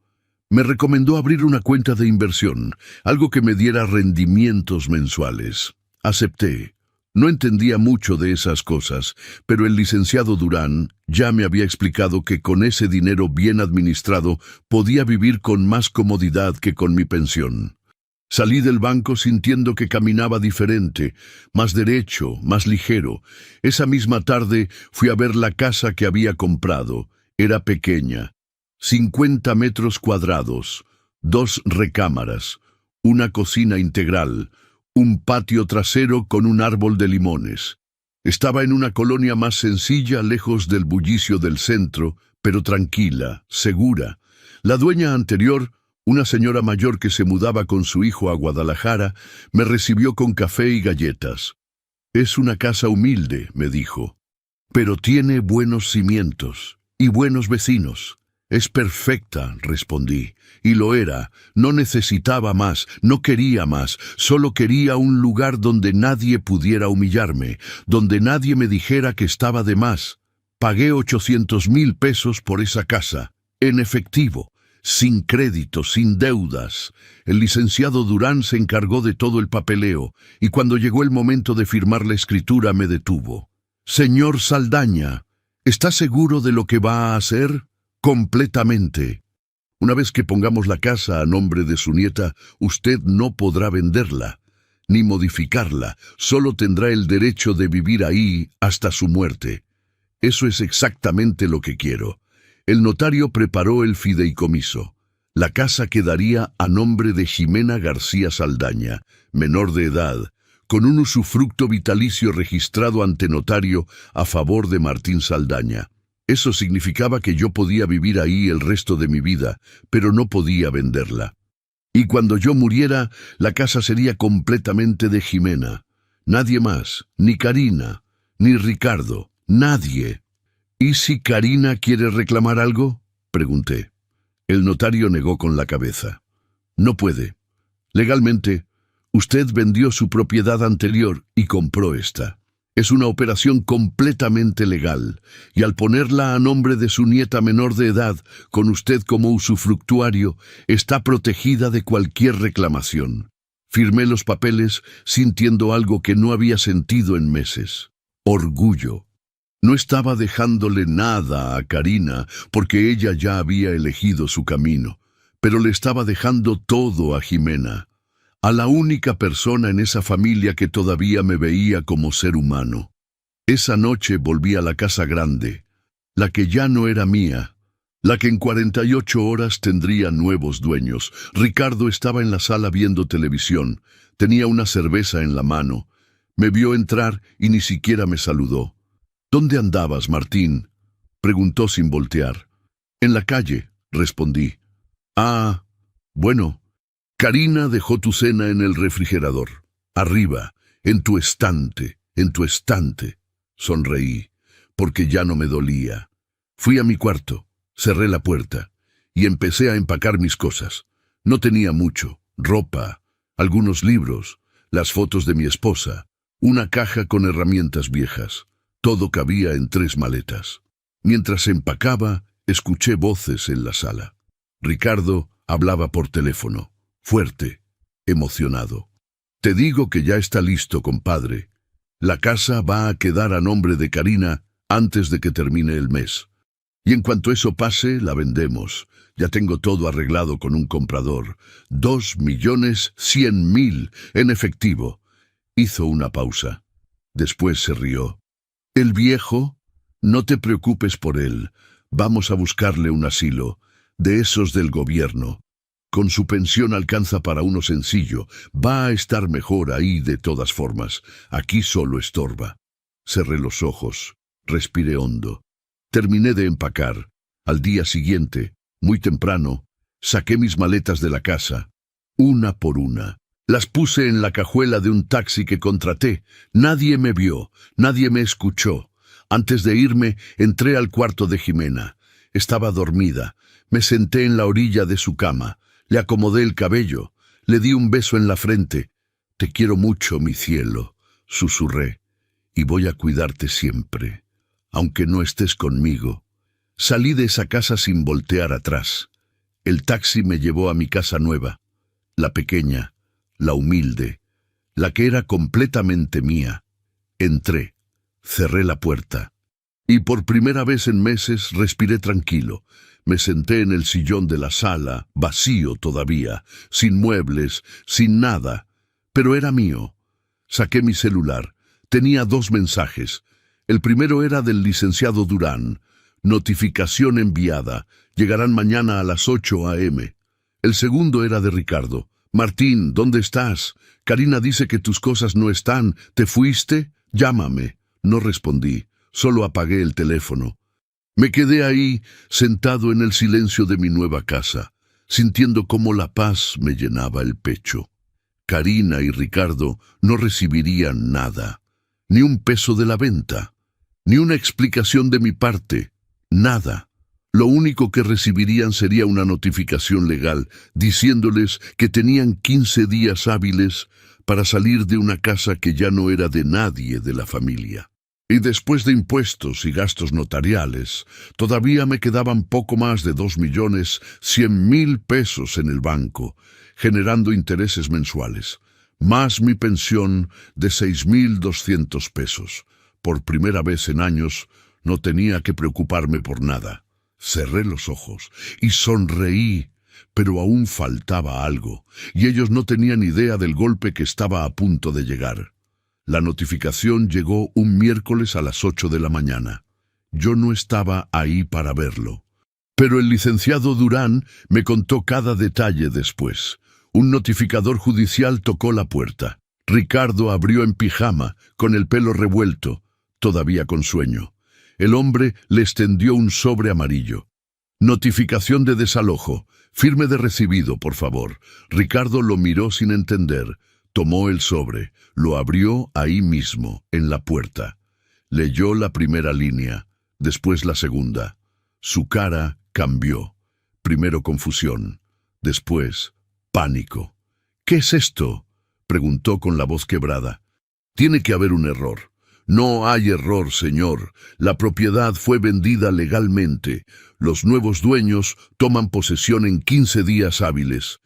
Me recomendó abrir una cuenta de inversión, algo que me diera rendimientos mensuales. Acepté. No entendía mucho de esas cosas, pero el licenciado Durán ya me había explicado que con ese dinero bien administrado podía vivir con más comodidad que con mi pensión. Salí del banco sintiendo que caminaba diferente, más derecho, más ligero. Esa misma tarde fui a ver la casa que había comprado. Era pequeña. 50 metros cuadrados, 2 recámaras, una cocina integral, un patio trasero con un árbol de limones. Estaba en una colonia más sencilla, lejos del bullicio del centro, pero tranquila, segura. La dueña anterior, una señora mayor que se mudaba con su hijo a Guadalajara, me recibió con café y galletas. «Es una casa humilde», me dijo, «pero tiene buenos cimientos y buenos vecinos». «Es perfecta», respondí, y lo era. No necesitaba más, no quería más, solo quería un lugar donde nadie pudiera humillarme, donde nadie me dijera que estaba de más. Pagué 800,000 pesos por esa casa, en efectivo, sin crédito, sin deudas. El licenciado Durán se encargó de todo el papeleo, y cuando llegó el momento de firmar la escritura me detuvo. «Señor Saldaña, ¿está seguro de lo que va a hacer?» «Completamente. Una vez que pongamos la casa a nombre de su nieta, usted no podrá venderla, ni modificarla, solo tendrá el derecho de vivir ahí hasta su muerte. Eso es exactamente lo que quiero». El notario preparó el fideicomiso. La casa quedaría a nombre de Jimena García Saldaña, menor de edad, con un usufructo vitalicio registrado ante notario a favor de Martín Saldaña. Eso significaba que yo podía vivir ahí el resto de mi vida, pero no podía venderla. Y cuando yo muriera, la casa sería completamente de Jimena. Nadie más, ni Karina, ni Ricardo, nadie. «¿Y si Karina quiere reclamar algo?», pregunté. El notario negó con la cabeza. «No puede. Legalmente, usted vendió su propiedad anterior y compró esta. Es una operación completamente legal, y al ponerla a nombre de su nieta menor de edad, con usted como usufructuario, está protegida de cualquier reclamación». Firmé los papeles sintiendo algo que no había sentido en meses. Orgullo. No estaba dejándole nada a Karina, porque ella ya había elegido su camino, pero le estaba dejando todo a Jimena, a la única persona en esa familia que todavía me veía como ser humano. Esa noche volví a la casa grande, la que ya no era mía, la que en 48 horas tendría nuevos dueños. Ricardo estaba en la sala viendo televisión, tenía una cerveza en la mano. Me vio entrar y ni siquiera me saludó. «¿Dónde andabas, Martín?», preguntó sin voltear. «En la calle», respondí. «Ah, bueno. Karina dejó tu cena en el refrigerador. Arriba, en tu estante, en tu estante». Sonreí, porque ya no me dolía. Fui a mi cuarto, cerré la puerta y empecé a empacar mis cosas. No tenía mucho: ropa, algunos libros, las fotos de mi esposa, una caja con herramientas viejas. Todo cabía en 3 maletas. Mientras empacaba, escuché voces en la sala. Ricardo hablaba por teléfono, fuerte, emocionado. «Te digo que ya está listo, compadre. La casa va a quedar a nombre de Karina antes de que termine el mes. Y en cuanto eso pase, la vendemos. Ya tengo todo arreglado con un comprador. 2.100.000 en efectivo». Hizo una pausa. Después se rió. «¿El viejo? No te preocupes por él. Vamos a buscarle un asilo, de esos del gobierno. Con su pensión alcanza para uno sencillo. Va a estar mejor ahí de todas formas. Aquí solo estorba». Cerré los ojos, respiré hondo. Terminé de empacar. Al día siguiente, muy temprano, Saqué mis maletas de la casa, una por una. Las puse en la cajuela de un taxi que contraté. Nadie me vio, nadie me escuchó. Antes de irme, entré al cuarto de Jimena. Estaba dormida. Me senté en la orilla de su cama. Le acomodé el cabello. Le di un beso en la frente. «Te quiero mucho, mi cielo», susurré, «y voy a cuidarte siempre, aunque no estés conmigo». Salí de esa casa sin voltear atrás. El taxi me llevó a mi casa nueva, la pequeña, la humilde, la que era completamente mía. Entré, cerré la puerta, y por primera vez en meses respiré tranquilo. Me senté en el sillón de la sala, vacío todavía, sin muebles, sin nada, pero era mío. Saqué mi celular. Tenía 2 mensajes. El primero era del licenciado Durán. Notificación enviada. Llegarán mañana a las 8 a.m. El segundo era de Ricardo. «Martín, ¿dónde estás? Karina dice que tus cosas no están. ¿Te fuiste? Llámame». No respondí. Solo apagué el teléfono. Me quedé ahí, sentado en el silencio de mi nueva casa, sintiendo cómo la paz me llenaba el pecho. Karina y Ricardo no recibirían nada, ni un peso de la venta, ni una explicación de mi parte, nada. Lo único que recibirían sería una notificación legal diciéndoles que tenían 15 días hábiles para salir de una casa que ya no era de nadie de la familia. Y después de impuestos y gastos notariales, todavía me quedaban poco más de 2.100.000 pesos en el banco, generando intereses mensuales, más mi pensión de 6.200 pesos. Por primera vez en años no tenía que preocuparme por nada. Cerré los ojos y sonreí, pero aún faltaba algo, y ellos no tenían idea del golpe que estaba a punto de llegar. La notificación llegó un miércoles a las 8 de la mañana. Yo no estaba ahí para verlo. Pero el licenciado Durán me contó cada detalle después. Un notificador judicial tocó la puerta. Ricardo abrió en pijama, con el pelo revuelto, todavía con sueño. El hombre le extendió un sobre amarillo. «Notificación de desalojo. Firme de recibido, por favor». Ricardo lo miró sin entender. Tomó el sobre, lo abrió ahí mismo, en la puerta. Leyó la primera línea, después la segunda. Su cara cambió. Primero confusión, después pánico. «¿Qué es esto?», preguntó con la voz quebrada. «Tiene que haber un error». «No hay error, señor. La propiedad fue vendida legalmente. Los nuevos dueños toman posesión en 15 días hábiles.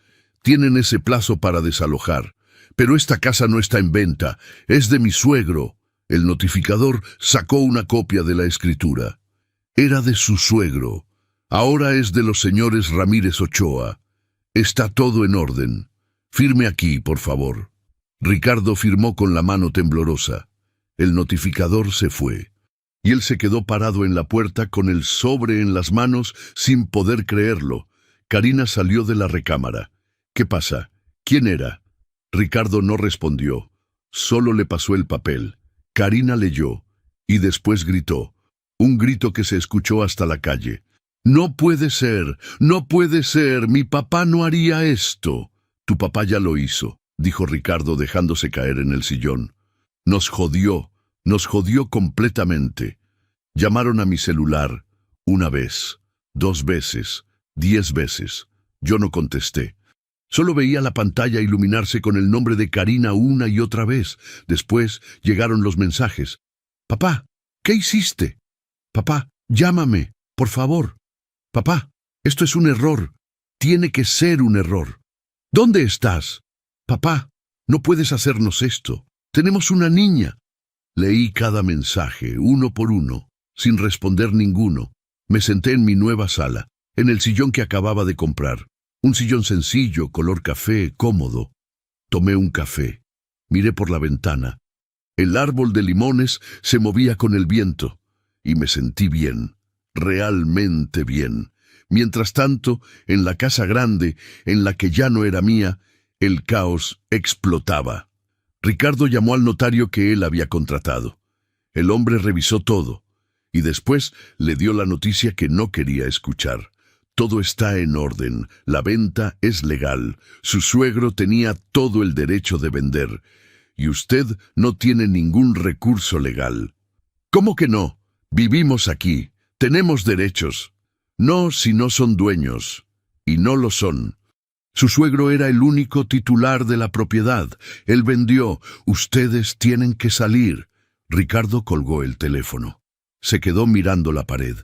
Tienen ese plazo para desalojar. Pero esta casa no está en venta. Es de mi suegro». El notificador sacó una copia de la escritura. Era de su suegro. Ahora es de los señores Ramírez Ochoa. Está todo en orden. Firme aquí, por favor. Ricardo firmó con la mano temblorosa. El notificador se fue, y él se quedó parado en la puerta con el sobre en las manos sin poder creerlo. Karina salió de la recámara. «¿Qué pasa? ¿Quién era?». Ricardo no respondió. Solo le pasó el papel. Karina leyó, y después gritó. Un grito que se escuchó hasta la calle. «No puede ser, no puede ser, mi papá no haría esto». «Tu papá ya lo hizo», dijo Ricardo dejándose caer en el sillón. Nos jodió completamente. Llamaron a mi celular, 1 vez, 2 veces, 10 veces. Yo no contesté. Solo veía la pantalla iluminarse con el nombre de Karina una y otra vez. Después llegaron los mensajes. «Papá, ¿qué hiciste? Papá, llámame, por favor. Papá, esto es un error. Tiene que ser un error. ¿Dónde estás? Papá, no puedes hacernos esto. Tenemos una niña». Leí cada mensaje, uno por uno, sin responder ninguno. Me senté en mi nueva sala, en el sillón que acababa de comprar. Un sillón sencillo, color café, cómodo. Tomé un café. Miré por la ventana. El árbol de limones se movía con el viento, y me sentí bien, realmente bien. Mientras tanto, en la casa grande, en la que ya no era mía, el caos explotaba. Ricardo llamó al notario que él había contratado. El hombre revisó todo, y después le dio la noticia que no quería escuchar. Todo está en orden, la venta es legal, su suegro tenía todo el derecho de vender, y usted no tiene ningún recurso legal. ¿Cómo que no? Vivimos aquí, tenemos derechos. No si no son dueños, y no lo son. Su suegro era el único titular de la propiedad. Él vendió. Ustedes tienen que salir. Ricardo colgó el teléfono. Se quedó mirando la pared.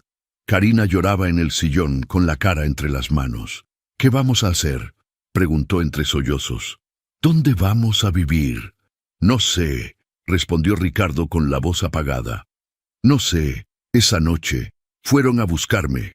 Karina lloraba en el sillón con la cara entre las manos. ¿Qué vamos a hacer?, preguntó entre sollozos. ¿Dónde vamos a vivir? No sé, respondió Ricardo con la voz apagada. No sé. Esa noche fueron a buscarme.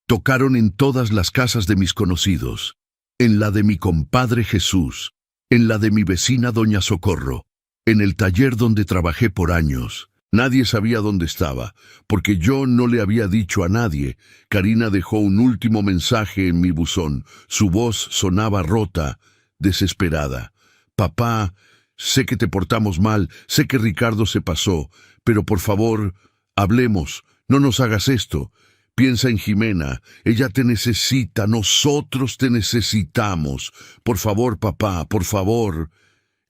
Tocaron en todas las casas de mis conocidos. En la de mi compadre Jesús, en la de mi vecina Doña Socorro, en el taller donde trabajé por años. Nadie sabía dónde estaba, porque yo no le había dicho a nadie. Karina dejó un último mensaje en mi buzón. Su voz sonaba rota, desesperada. Papá, sé que te portamos mal, sé que Ricardo se pasó, pero por favor, hablemos, no nos hagas esto. Piensa en Jimena, ella te necesita, nosotros te necesitamos. Por favor, papá, por favor.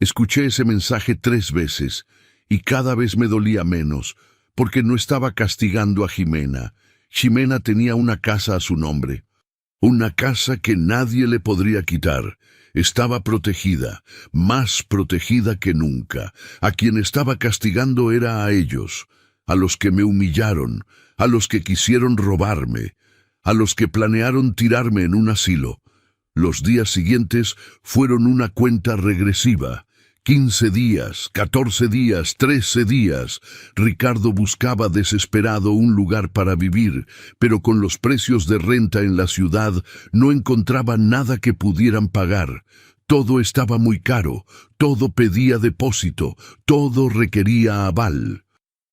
Escuché ese mensaje 3 veces, y cada vez me dolía menos, porque no estaba castigando a Jimena. Jimena tenía una casa a su nombre, una casa que nadie le podría quitar. Estaba protegida, más protegida que nunca. A quien estaba castigando era a ellos, a los que me humillaron, a los que quisieron robarme, a los que planearon tirarme en un asilo. Los días siguientes fueron una cuenta regresiva. 15 días, 14 días, 13 días. Ricardo buscaba desesperado un lugar para vivir, pero con los precios de renta en la ciudad no encontraba nada que pudieran pagar. Todo estaba muy caro, todo pedía depósito, todo requería aval.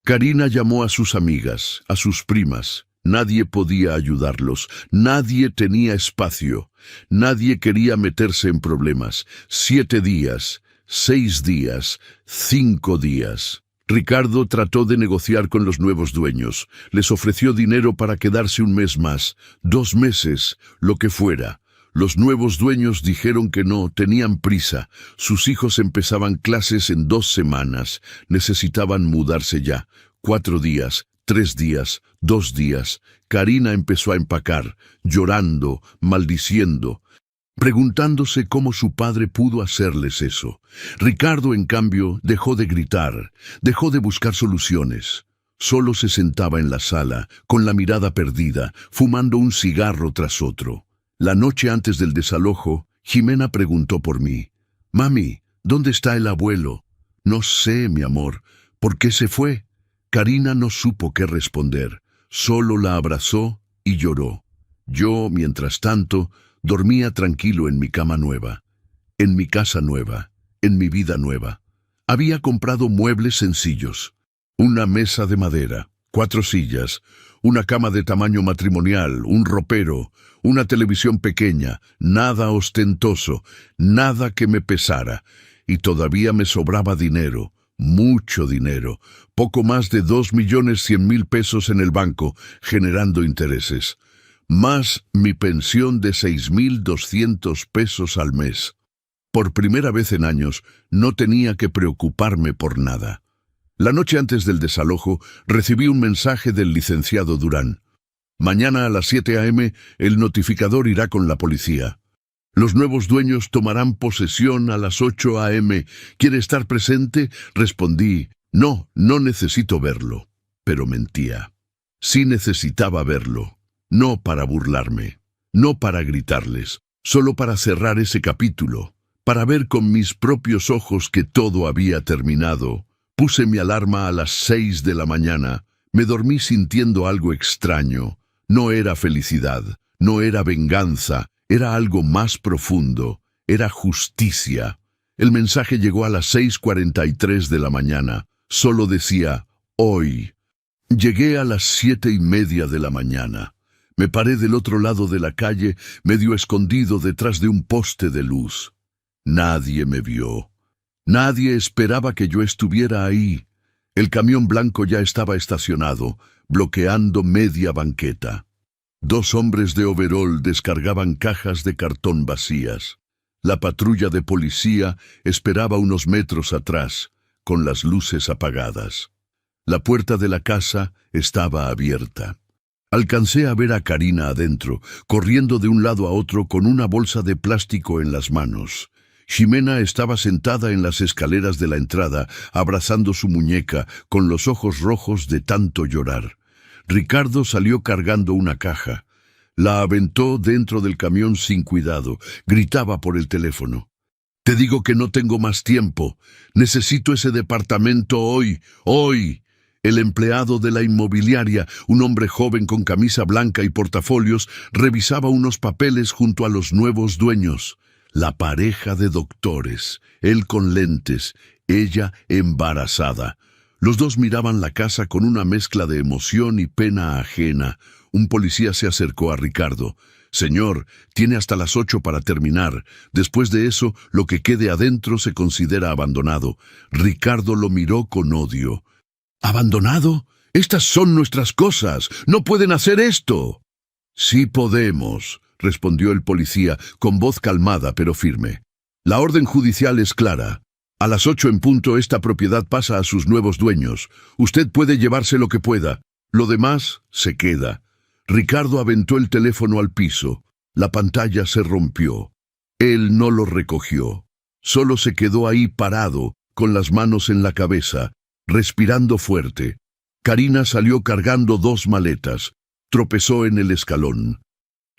Karina llamó a sus amigas, a sus primas. Nadie podía ayudarlos, nadie tenía espacio, nadie quería meterse en problemas. 7 días, 6 días, 5 días. Ricardo trató de negociar con los nuevos dueños. Les ofreció dinero para quedarse un mes más, 2 meses, lo que fuera. Los nuevos dueños dijeron que no, tenían prisa. Sus hijos empezaban clases en 2 semanas. Necesitaban mudarse ya. 4 días, 3 días, 2 días. Karina empezó a empacar, llorando, maldiciendo, preguntándose cómo su padre pudo hacerles eso. Ricardo, en cambio, dejó de gritar, dejó de buscar soluciones. Solo se sentaba en la sala, con la mirada perdida, fumando un cigarro tras otro. La noche antes del desalojo, Jimena preguntó por mí. «Mami, ¿dónde está el abuelo?» «No sé, mi amor. ¿Por qué se fue?» Karina no supo qué responder. Solo la abrazó y lloró. Yo, mientras tanto, dormía tranquilo en mi cama nueva, en mi casa nueva, en mi vida nueva. Había comprado muebles sencillos. Una mesa de madera, 4 sillas, una cama de tamaño matrimonial, un ropero, una televisión pequeña, nada ostentoso, nada que me pesara. Y todavía me sobraba dinero, mucho dinero, poco más de 2.100.000 pesos en el banco, generando intereses. Más mi pensión de 6.200 pesos al mes. Por primera vez en años, no tenía que preocuparme por nada. La noche antes del desalojo, recibí un mensaje del licenciado Durán. Mañana a las 7 a.m. el notificador irá con la policía. Los nuevos dueños tomarán posesión a las 8 a.m. ¿Quiere estar presente? Respondí, no necesito verlo. Pero mentía. Sí necesitaba verlo. No para burlarme, no para gritarles, solo para cerrar ese capítulo, para ver con mis propios ojos que todo había terminado. Puse mi alarma a las 6 de la mañana. Me dormí sintiendo algo extraño. No era felicidad, no era venganza, era algo más profundo, era justicia. El mensaje llegó a las 6:43 de la mañana. Solo decía, hoy. Llegué a las 7:30 de la mañana. Me paré del otro lado de la calle, medio escondido detrás de un poste de luz. Nadie me vio. Nadie esperaba que yo estuviera ahí. El camión blanco ya estaba estacionado, bloqueando media banqueta. Dos hombres de overol descargaban cajas de cartón vacías. La patrulla de policía esperaba unos metros atrás, con las luces apagadas. La puerta de la casa estaba abierta. Alcancé a ver a Karina adentro, corriendo de un lado a otro con una bolsa de plástico en las manos. Ximena estaba sentada en las escaleras de la entrada, abrazando su muñeca, con los ojos rojos de tanto llorar. Ricardo salió cargando una caja. La aventó dentro del camión sin cuidado. Gritaba por el teléfono. «Te digo que no tengo más tiempo. Necesito ese departamento hoy, hoy». El empleado de la inmobiliaria, un hombre joven con camisa blanca y portafolios, revisaba unos papeles junto a los nuevos dueños. La pareja de doctores, él con lentes, ella embarazada. Los dos miraban la casa con una mezcla de emoción y pena ajena. Un policía se acercó a Ricardo. «Señor, tiene hasta las 8 para terminar. Después de eso, lo que quede adentro se considera abandonado». Ricardo lo miró con odio. «¿Abandonado? Estas son nuestras cosas. No pueden hacer esto». «Sí podemos», respondió el policía, con voz calmada pero firme. «La orden judicial es clara. A las 8 en punto esta propiedad pasa a sus nuevos dueños. Usted puede llevarse lo que pueda. Lo demás se queda». Ricardo aventó el teléfono al piso. La pantalla se rompió. Él no lo recogió. Solo se quedó ahí parado, con las manos en la cabeza, respirando fuerte. Karina salió cargando 2 maletas. Tropezó en el escalón.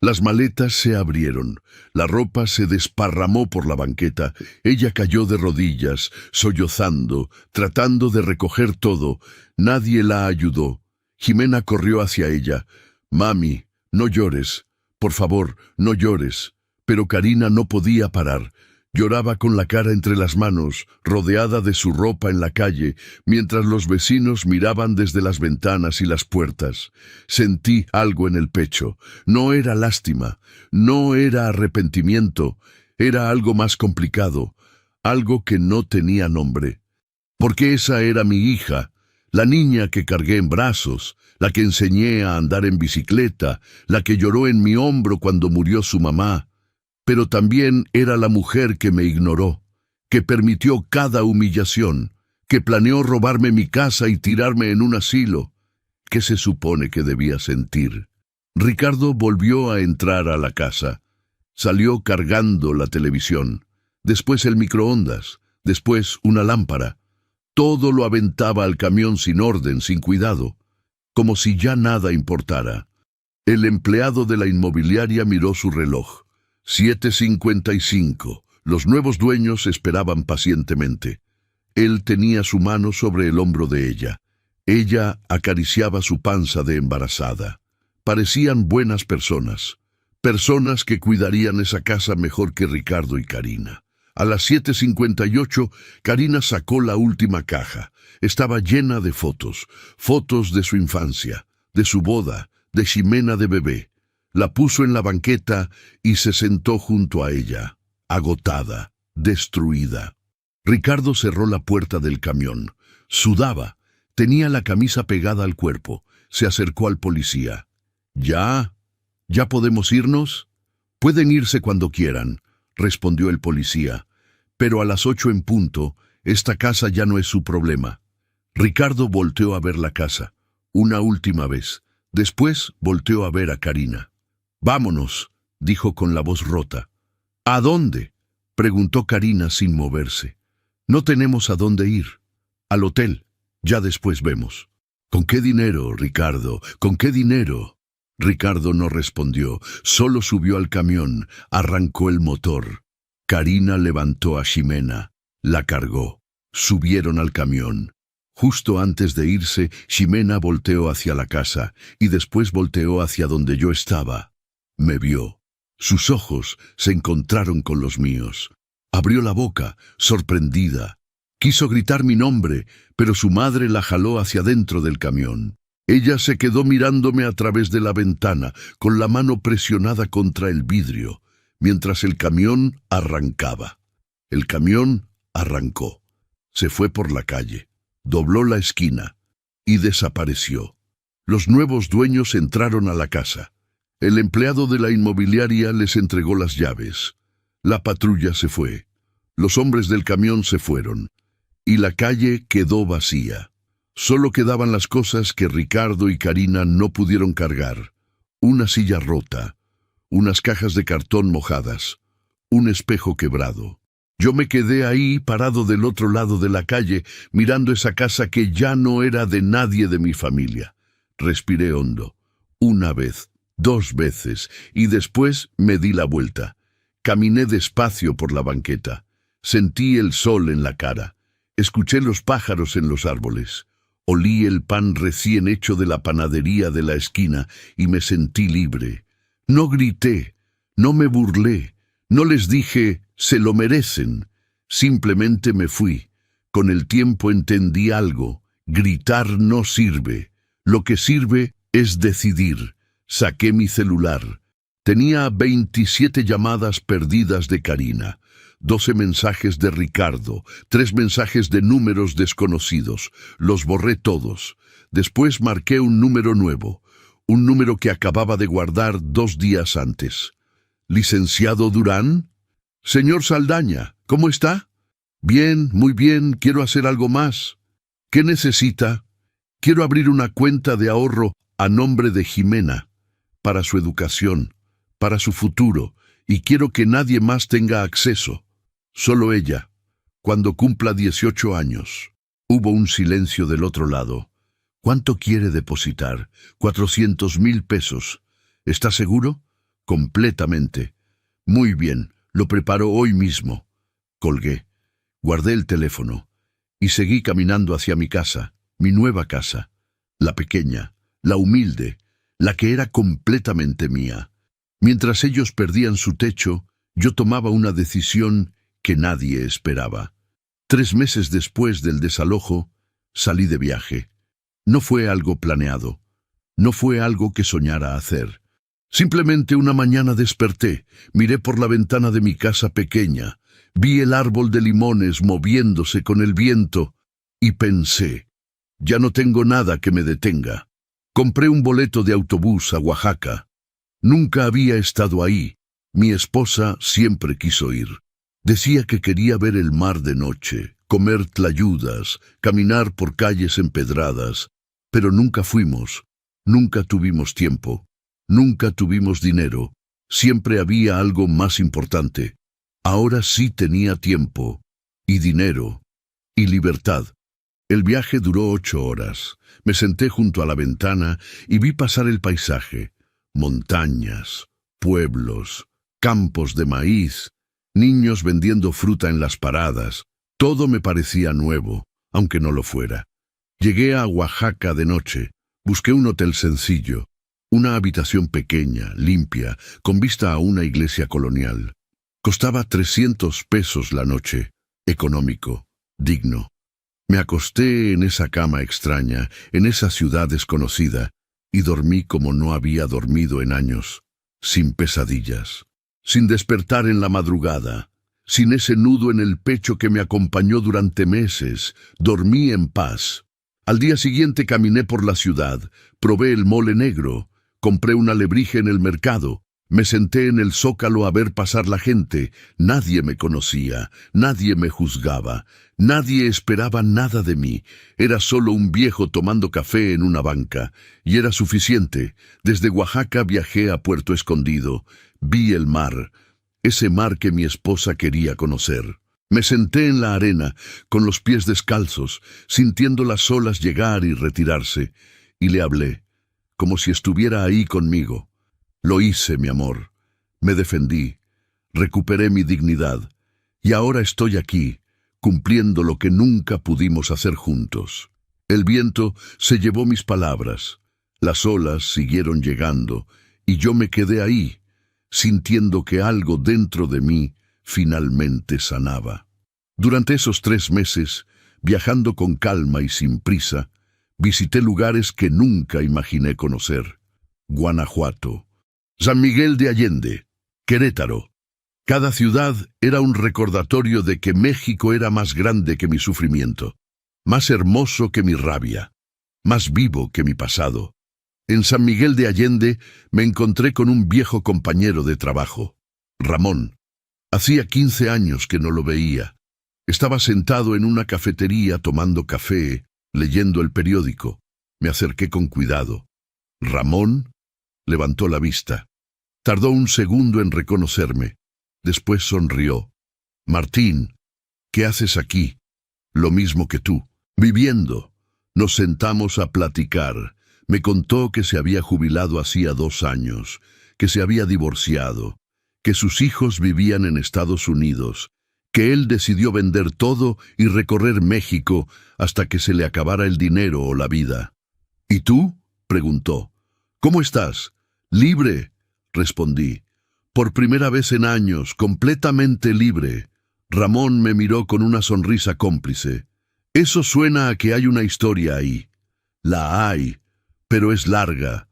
Las maletas se abrieron. La ropa se desparramó por la banqueta. Ella cayó de rodillas, sollozando, tratando de recoger todo. Nadie la ayudó. Ximena corrió hacia ella. «Mami, no llores. Por favor, no llores». Pero Karina no podía parar. Lloraba con la cara entre las manos, rodeada de su ropa en la calle, mientras los vecinos miraban desde las ventanas y las puertas. Sentí algo en el pecho. No era lástima, no era arrepentimiento, era algo más complicado, algo que no tenía nombre. Porque esa era mi hija, la niña que cargué en brazos, la que enseñé a andar en bicicleta, la que lloró en mi hombro cuando murió su mamá. Pero también era la mujer que me ignoró, que permitió cada humillación, que planeó robarme mi casa y tirarme en un asilo. ¿Qué se supone que debía sentir? Ricardo volvió a entrar a la casa. Salió cargando la televisión, después el microondas, después una lámpara. Todo lo aventaba al camión sin orden, sin cuidado, como si ya nada importara. El empleado de la inmobiliaria miró su reloj. 7:55. Los nuevos dueños esperaban pacientemente. Él tenía su mano sobre el hombro de ella. Ella acariciaba su panza de embarazada. Parecían buenas personas. Personas que cuidarían esa casa mejor que Ricardo y Karina. A las 7:58, Karina sacó la última caja. Estaba llena de fotos. Fotos de su infancia, de su boda, de Ximena de bebé. La puso en la banqueta y se sentó junto a ella, agotada, destruida. Ricardo cerró la puerta del camión. Sudaba. Tenía la camisa pegada al cuerpo. Se acercó al policía. «¿Ya? ¿Ya podemos irnos?» «Pueden irse cuando quieran», respondió el policía. «Pero a las 8 en punto, esta casa ya no es su problema». Ricardo volteó a ver la casa, una última vez. Después volteó a ver a Karina. «Vámonos», dijo con la voz rota. «¿A dónde?», preguntó Karina sin moverse. «No tenemos a dónde ir. Al hotel. Ya después vemos». «¿Con qué dinero, Ricardo? ¿Con qué dinero?» Ricardo no respondió, solo subió al camión, arrancó el motor. Karina levantó a Ximena, la cargó. Subieron al camión. Justo antes de irse, Ximena volteó hacia la casa y después volteó hacia donde yo estaba. Me vio. Sus ojos se encontraron con los míos. Abrió la boca, sorprendida. Quiso gritar mi nombre, pero su madre la jaló hacia dentro del camión. Ella se quedó mirándome a través de la ventana, con la mano presionada contra el vidrio, mientras el camión arrancaba. El camión arrancó. Se fue por la calle, dobló la esquina y desapareció. Los nuevos dueños entraron a la casa. El empleado de la inmobiliaria les entregó las llaves. La patrulla se fue. Los hombres del camión se fueron. Y la calle quedó vacía. Solo quedaban las cosas que Ricardo y Karina no pudieron cargar. Una silla rota, unas cajas de cartón mojadas, un espejo quebrado. Yo me quedé ahí parado del otro lado de la calle, mirando esa casa que ya no era de nadie de mi familia. Respiré hondo. Una vez, 2 veces, y después me di la vuelta. Caminé despacio por la banqueta. Sentí el sol en la cara. Escuché los pájaros en los árboles. Olí el pan recién hecho de la panadería de la esquina y me sentí libre. No grité, no me burlé, no les dije, se lo merecen. Simplemente me fui. Con el tiempo entendí algo. Gritar no sirve. Lo que sirve es decidir. Saqué mi celular. Tenía 27 llamadas perdidas de Karina. 12 mensajes de Ricardo, 3 mensajes de números desconocidos. Los borré todos. Después marqué un número nuevo, un número que acababa de guardar 2 días antes. ¿Licenciado Durán? Señor Saldaña, ¿cómo está? Bien, muy bien, quiero hacer algo más. ¿Qué necesita? Quiero abrir una cuenta de ahorro a nombre de Jimena, para su educación, para su futuro, y quiero que nadie más tenga acceso. Solo ella, cuando cumpla 18 años. Hubo un silencio del otro lado. ¿Cuánto quiere depositar? 400,000 pesos. ¿Está seguro? Completamente. Muy bien, lo preparo hoy mismo. Colgué. Guardé el teléfono y seguí caminando hacia mi casa, mi nueva casa, la pequeña, la humilde, la que era completamente mía. Mientras ellos perdían su techo, yo tomaba una decisión que nadie esperaba. 3 meses después del desalojo, salí de viaje. No fue algo planeado. No fue algo que soñara hacer. Simplemente una mañana desperté, miré por la ventana de mi casa pequeña, vi el árbol de limones moviéndose con el viento y pensé, ya no tengo nada que me detenga. Compré un boleto de autobús a Oaxaca. Nunca había estado ahí. Mi esposa siempre quiso ir. Decía que quería ver el mar de noche, comer tlayudas, caminar por calles empedradas, pero nunca fuimos, nunca tuvimos tiempo, nunca tuvimos dinero, siempre había algo más importante. Ahora sí tenía tiempo, y dinero, y libertad. El viaje duró 8 horas. Me senté junto a la ventana y vi pasar el paisaje, montañas, pueblos, campos de maíz, niños vendiendo fruta en las paradas. Todo me parecía nuevo, aunque no lo fuera. Llegué a Oaxaca de noche. Busqué un hotel sencillo, una habitación pequeña, limpia, con vista a una iglesia colonial. Costaba 300 pesos la noche, económico, digno. Me acosté en esa cama extraña, en esa ciudad desconocida, y dormí como no había dormido en años, sin pesadillas. Sin despertar en la madrugada, sin ese nudo en el pecho que me acompañó durante meses, dormí en paz. Al día siguiente caminé por la ciudad, probé el mole negro, compré un alebrije en el mercado, me senté en el zócalo a ver pasar la gente. Nadie me conocía, nadie me juzgaba, nadie esperaba nada de mí. Era solo un viejo tomando café en una banca, y era suficiente. Desde Oaxaca viajé a Puerto Escondido. Vi el mar, ese mar que mi esposa quería conocer. Me senté en la arena, con los pies descalzos, sintiendo las olas llegar y retirarse, y le hablé, como si estuviera ahí conmigo. Lo hice, mi amor. Me defendí, recuperé mi dignidad, y ahora estoy aquí, cumpliendo lo que nunca pudimos hacer juntos. El viento se llevó mis palabras, las olas siguieron llegando, y yo me quedé ahí, sintiendo que algo dentro de mí finalmente sanaba. Durante esos 3 meses, viajando con calma y sin prisa, visité lugares que nunca imaginé conocer. Guanajuato, San Miguel de Allende, Querétaro. Cada ciudad era un recordatorio de que México era más grande que mi sufrimiento, más hermoso que mi rabia, más vivo que mi pasado. En San Miguel de Allende me encontré con un viejo compañero de trabajo, Ramón. Hacía 15 años que no lo veía. Estaba sentado en una cafetería tomando café, leyendo el periódico. Me acerqué con cuidado. Ramón levantó la vista. Tardó un segundo en reconocerme. Después sonrió. Martín, ¿qué haces aquí? Lo mismo que tú. Viviendo. Nos sentamos a platicar. Me contó que se había jubilado hacía 2 años, que se había divorciado, que sus hijos vivían en Estados Unidos, que él decidió vender todo y recorrer México hasta que se le acabara el dinero o la vida. ¿Y tú?, preguntó. ¿Cómo estás? Libre, respondí. Por primera vez en años, completamente libre. Ramón me miró con una sonrisa cómplice. Eso suena a que hay una historia ahí. La hay, pero es larga.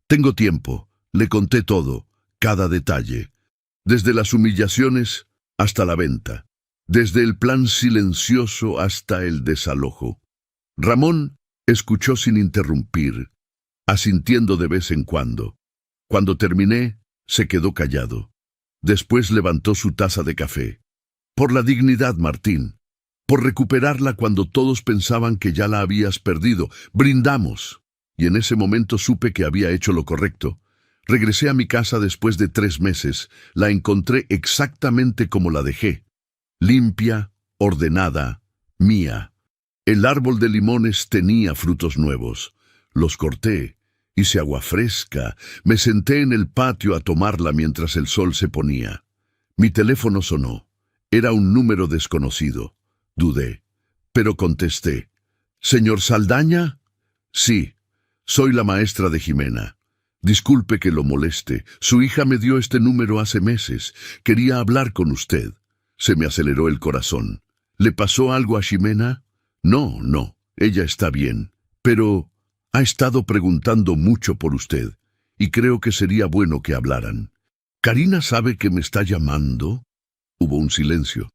Tengo tiempo. Le conté todo, cada detalle. Desde las humillaciones hasta la venta. Desde el plan silencioso hasta el desalojo. Ramón escuchó sin interrumpir, asintiendo de vez en cuando. Cuando terminé, se quedó callado. Después levantó su taza de café. Por la dignidad, Martín. Por recuperarla cuando todos pensaban que ya la habías perdido. Brindamos. Y en ese momento supe que había hecho lo correcto. Regresé a mi casa después de 3 meses. La encontré exactamente como la dejé. Limpia, ordenada, mía. El árbol de limones tenía frutos nuevos. Los corté. Hice agua fresca. Me senté en el patio a tomarla mientras el sol se ponía. Mi teléfono sonó. Era un número desconocido. Dudé, pero contesté. ¿Señor Saldaña? Sí, soy la maestra de Jimena. Disculpe que lo moleste. Su hija me dio este número hace meses. Quería hablar con usted. Se me aceleró el corazón. ¿Le pasó algo a Jimena? No, ella está bien. Pero ha estado preguntando mucho por usted, y creo que sería bueno que hablaran. ¿Karina sabe que me está llamando? Hubo un silencio.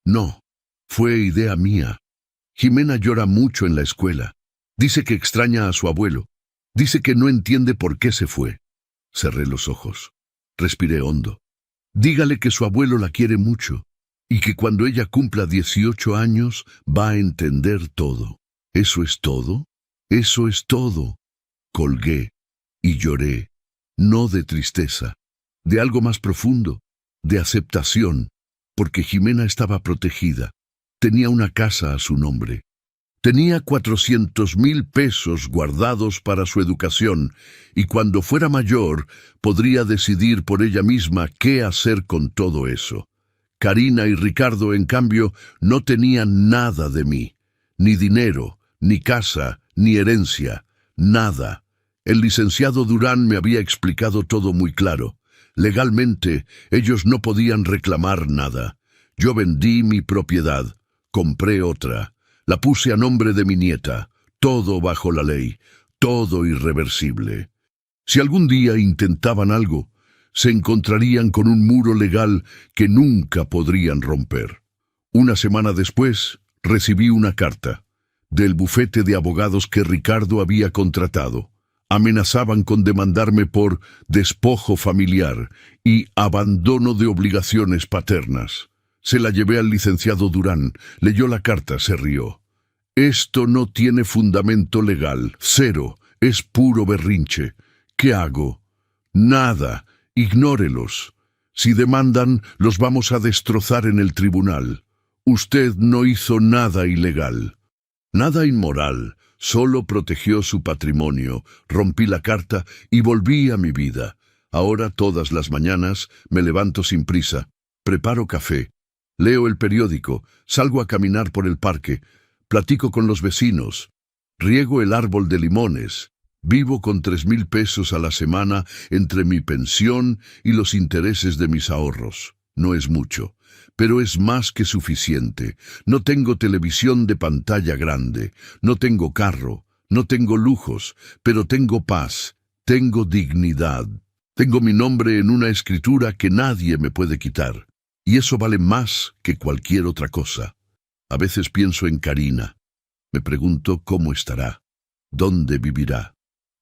No, fue idea mía. Jimena llora mucho en la escuela. Dice que extraña a su abuelo. Dice que no entiende por qué se fue. Cerré los ojos. Respiré hondo. Dígale que su abuelo la quiere mucho, y que cuando ella cumpla 18 años va a entender todo. ¿Eso es todo? Eso es todo. Colgué y lloré, no de tristeza, de algo más profundo, de aceptación, porque Jimena estaba protegida. Tenía una casa a su nombre. Tenía 400,000 pesos guardados para su educación, y cuando fuera mayor podría decidir por ella misma qué hacer con todo eso. Karina y Ricardo, en cambio, no tenían nada de mí. Ni dinero, ni casa, ni herencia. Nada. El licenciado Durán me había explicado todo muy claro. Legalmente, ellos no podían reclamar nada. Yo vendí mi propiedad, compré otra, la puse a nombre de mi nieta, todo bajo la ley, todo irreversible. Si algún día intentaban algo, se encontrarían con un muro legal que nunca podrían romper. Una semana después, recibí una carta del bufete de abogados que Ricardo había contratado. Amenazaban con demandarme por despojo familiar y abandono de obligaciones paternas. Se la llevé al licenciado Durán, leyó la carta, se rió. Esto no tiene fundamento legal, 0, es puro berrinche. ¿Qué hago? Nada, ignórelos. Si demandan, los vamos a destrozar en el tribunal. Usted no hizo nada ilegal. Nada inmoral, solo protegió su patrimonio. Rompí la carta y volví a mi vida. Ahora todas las mañanas me levanto sin prisa, preparo café, leo el periódico, salgo a caminar por el parque, platico con los vecinos, riego el árbol de limones, vivo con 3,000 pesos a la semana entre mi pensión y los intereses de mis ahorros. No es mucho, pero es más que suficiente. No tengo televisión de pantalla grande, no tengo carro, no tengo lujos, pero tengo paz, tengo dignidad. Tengo mi nombre en una escritura que nadie me puede quitar, y eso vale más que cualquier otra cosa. A veces pienso en Karina. Me pregunto cómo estará, dónde vivirá.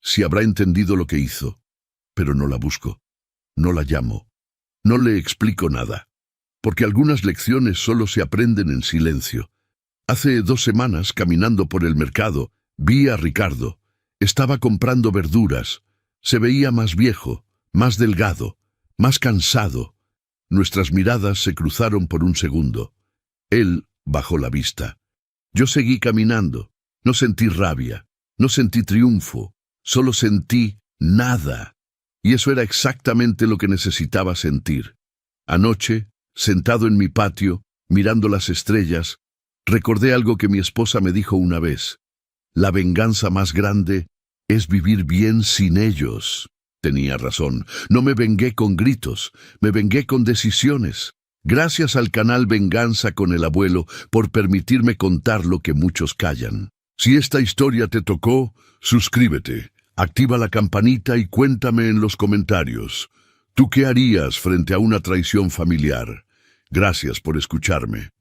si habrá entendido lo que hizo. Pero no la busco, no la llamo, no le explico nada, porque algunas lecciones solo se aprenden en silencio. Hace 2 semanas, caminando por el mercado, vi a Ricardo. Estaba comprando verduras. Se veía más viejo, más delgado, más cansado. Nuestras miradas se cruzaron por un segundo. Él bajó la vista. Yo seguí caminando. No sentí rabia, no sentí triunfo, solo sentí nada. Y eso era exactamente lo que necesitaba sentir. Anoche, sentado en mi patio, mirando las estrellas, recordé algo que mi esposa me dijo una vez. La venganza más grande es vivir bien sin ellos. Tenía razón. No me vengué con gritos, me vengué con decisiones. Gracias al canal Venganza con el Abuelo por permitirme contar lo que muchos callan. Si esta historia te tocó, suscríbete, activa la campanita y cuéntame en los comentarios. ¿Tú qué harías frente a una traición familiar? Gracias por escucharme.